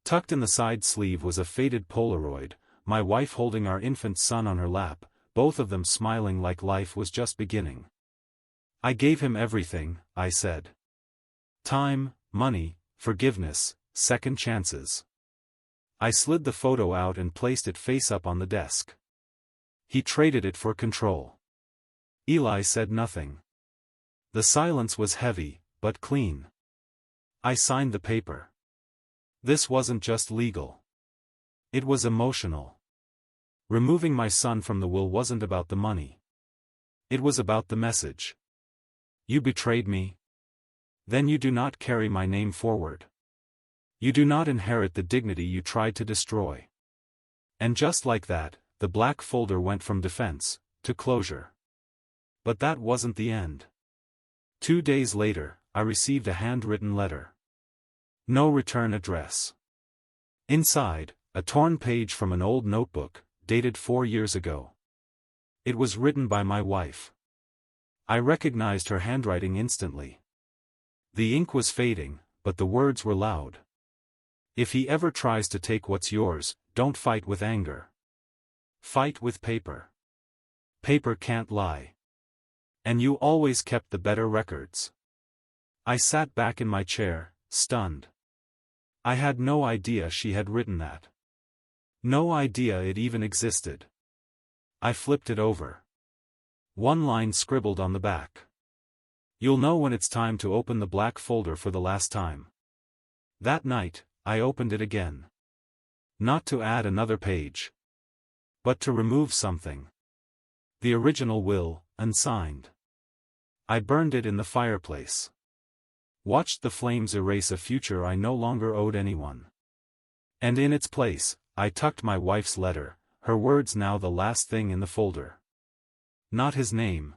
Tucked in the side sleeve was a faded Polaroid, my wife holding our infant son on her lap, both of them smiling like life was just beginning. I gave him everything, I said. Time, money, forgiveness, second chances. I slid the photo out and placed it face up on the desk. He traded it for control. Eli said nothing. The silence was heavy, but clean. I signed the paper. This wasn't just legal. It was emotional. Removing my son from the will wasn't about the money. It was about the message. You betrayed me. Then you do not carry my name forward. You do not inherit the dignity you tried to destroy. And just like that, the black folder went from defense to closure. But that wasn't the end. 2 days later, I received a handwritten letter. No return address. Inside, a torn page from an old notebook, dated 4 years ago. It was written by my wife. I recognized her handwriting instantly. The ink was fading, but the words were loud. If he ever tries to take what's yours, don't fight with anger. Fight with paper. Paper can't lie. And you always kept the better records. I sat back in my chair, stunned. I had no idea she had written that. No idea it even existed. I flipped it over. One line scribbled on the back. You'll know when it's time to open the black folder for the last time. That night, I opened it again. Not to add another page. But to remove something. The original will, unsigned. I burned it in the fireplace. Watched the flames erase a future I no longer owed anyone. And in its place, I tucked my wife's letter, her words now the last thing in the folder. Not his name.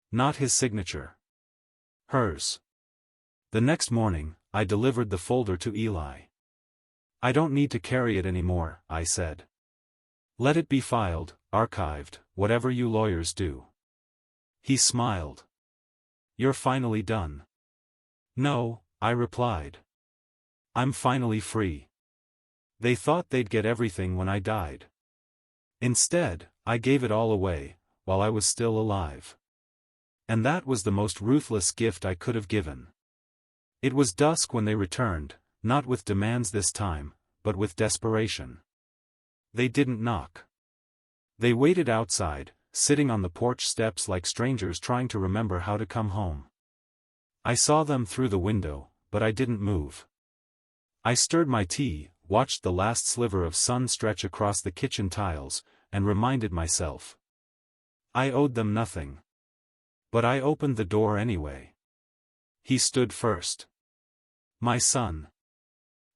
Not his signature. Hers. The next morning, I delivered the folder to Eli. I don't need to carry it anymore, I said. Let it be filed, archived, whatever you lawyers do. He smiled. You're finally done. No, I replied. I'm finally free. They thought they'd get everything when I died. Instead, I gave it all away, while I was still alive. And that was the most ruthless gift I could have given. It was dusk when they returned, not with demands this time, but with desperation. They didn't knock. They waited outside, sitting on the porch steps like strangers trying to remember how to come home. I saw them through the window, but I didn't move. I stirred my tea, watched the last sliver of sun stretch across the kitchen tiles, and reminded myself. I owed them nothing. But I opened the door anyway. He stood first. My son.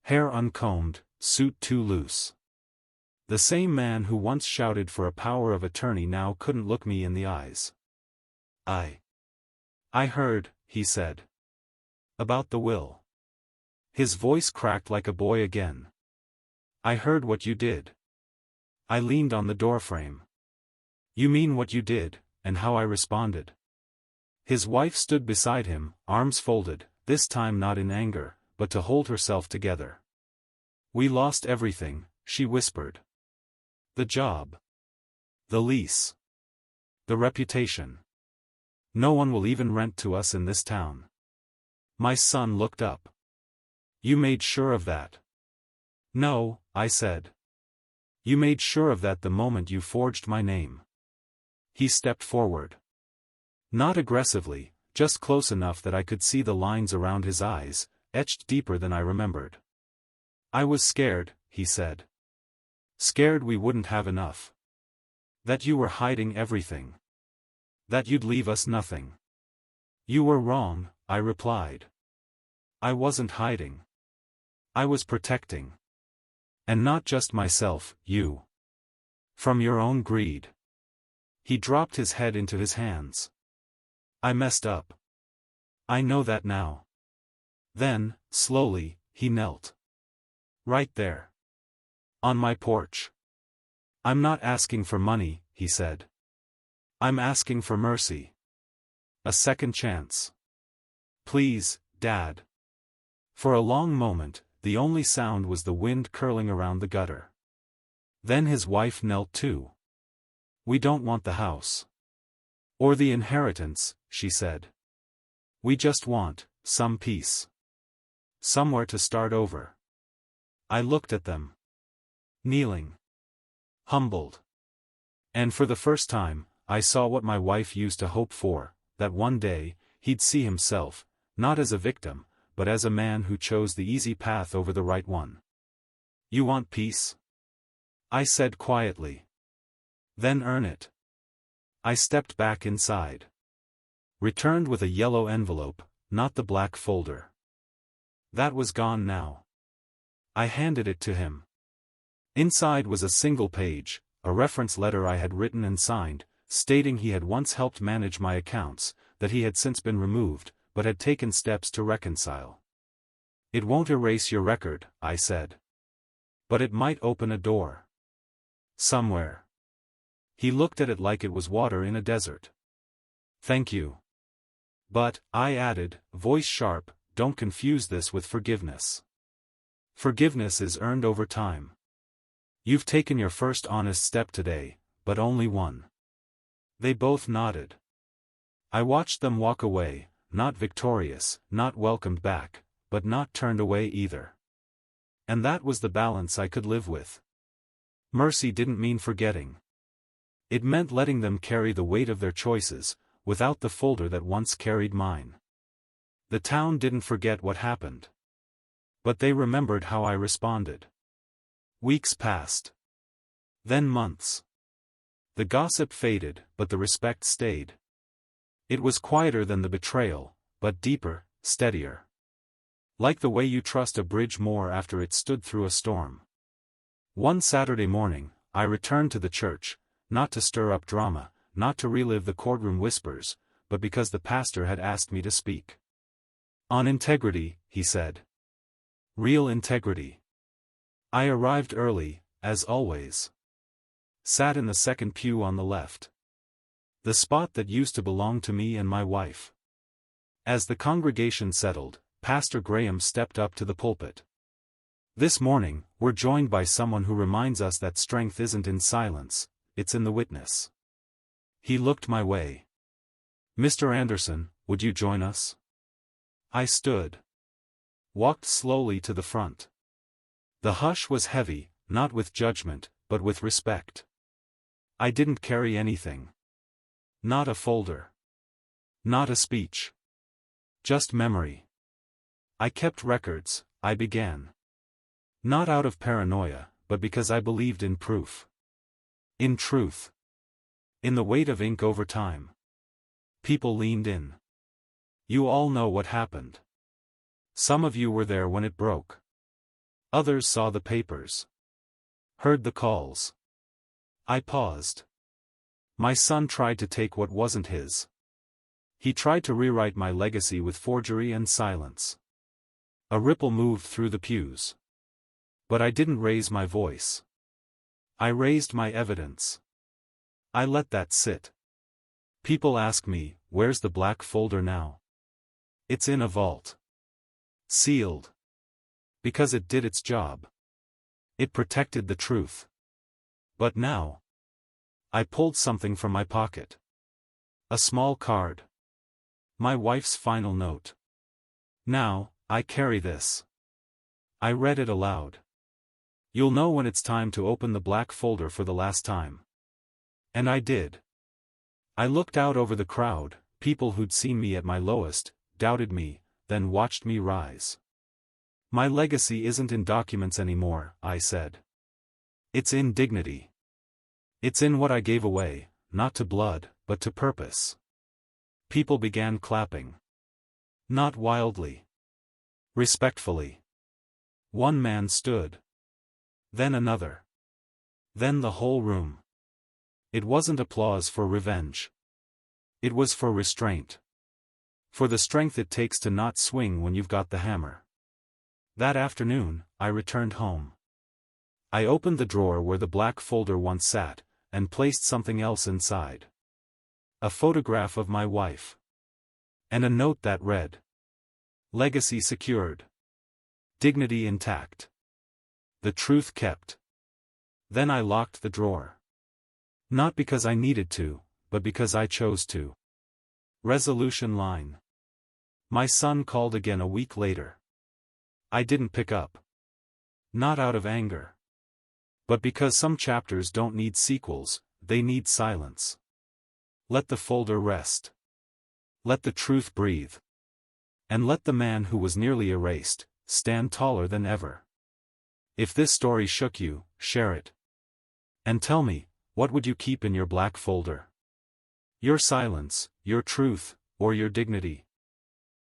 Hair uncombed, suit too loose. The same man who once shouted for a power of attorney now couldn't look me in the eyes. I heard, he said. About the will. His voice cracked like a boy again. I heard what you did. I leaned on the doorframe. You mean what you did, and how I responded. His wife stood beside him, arms folded, this time not in anger, but to hold herself together. We lost everything, she whispered. The job. The lease. The reputation. No one will even rent to us in this town. My son looked up. You made sure of that? No, I said. You made sure of that the moment you forged my name. He stepped forward. Not aggressively, just close enough that I could see the lines around his eyes, etched deeper than I remembered. I was scared, he said. Scared we wouldn't have enough. That you were hiding everything. That you'd leave us nothing. You were wrong, I replied. I wasn't hiding. I was protecting. And not just myself, you. From your own greed. He dropped his head into his hands. I messed up. I know that now. Then, slowly, he knelt. Right there. On my porch. I'm not asking for money, he said. I'm asking for mercy. A second chance. Please, Dad. For a long moment, the only sound was the wind curling around the gutter. Then his wife knelt too. We don't want the house. Or the inheritance, she said. We just want some peace. Somewhere to start over. I looked at them. Kneeling. Humbled. And for the first time, I saw what my wife used to hope for, that one day, he'd see himself, not as a victim, but as a man who chose the easy path over the right one. You want peace? I said quietly. Then earn it. I stepped back inside. Returned with a yellow envelope, not the black folder. That was gone now. I handed it to him. Inside was a single page, a reference letter I had written and signed, stating he had once helped manage my accounts, that he had since been removed, but had taken steps to reconcile. It won't erase your record, I said. But it might open a door. Somewhere. He looked at it like it was water in a desert. Thank you. But, I added, voice sharp, don't confuse this with forgiveness. Forgiveness is earned over time. You've taken your first honest step today, but only one. They both nodded. I watched them walk away, not victorious, not welcomed back, but not turned away either. And that was the balance I could live with. Mercy didn't mean forgetting. It meant letting them carry the weight of their choices, without the folder that once carried mine. The town didn't forget what happened. But they remembered how I responded. Weeks passed. Then months. The gossip faded, but the respect stayed. It was quieter than the betrayal, but deeper, steadier. Like the way you trust a bridge more after it stood through a storm. One Saturday morning, I returned to the church, not to stir up drama, not to relive the courtroom whispers, but because the pastor had asked me to speak. On integrity, he said. Real integrity. I arrived early, as always. Sat in the second pew on the left. The spot that used to belong to me and my wife. As the congregation settled, Pastor Graham stepped up to the pulpit. This morning, we're joined by someone who reminds us that strength isn't in silence, it's in the witness. He looked my way. Mr. Anderson, would you join us? I stood. walked slowly to the front. The hush was heavy, not with judgment, but with respect. I didn't carry anything. Not a folder. Not a speech. Just memory. I kept records, I began. Not out of paranoia, but because I believed in proof. In truth. In the weight of ink over time. People leaned in. You all know what happened. Some of you were there when it broke. Others saw the papers. Heard the calls. I paused. My son tried to take what wasn't his. He tried to rewrite my legacy with forgery and silence. A ripple moved through the pews. But I didn't raise my voice. I raised my evidence. I let that sit. People ask me, where's the black folder now? It's in a vault. Sealed. Because it did its job. It protected the truth. But now. I pulled something from my pocket. A small card. My wife's final note. Now, I carry this. I read it aloud. You'll know when it's time to open the black folder for the last time. And I did. I looked out over the crowd, people who'd seen me at my lowest, doubted me, then watched me rise. My legacy isn't in documents anymore, I said. It's in dignity. It's in what I gave away, not to blood, but to purpose. People began clapping. Not wildly. Respectfully. One man stood. Then another. Then the whole room. It wasn't applause for revenge. It was for restraint. For the strength it takes to not swing when you've got the hammer. That afternoon, I returned home. I opened the drawer where the black folder once sat, and placed something else inside. A photograph of my wife. And a note that read. Legacy secured. Dignity intact. The truth kept. Then I locked the drawer. Not because I needed to, but because I chose to. Resolution line. My son called again a week later. I didn't pick up. Not out of anger. But because some chapters don't need sequels, they need silence. Let the folder rest. Let the truth breathe. And let the man who was nearly erased, stand taller than ever. If this story shook you, share it. And tell me, what would you keep in your black folder? Your silence, your truth, or your dignity?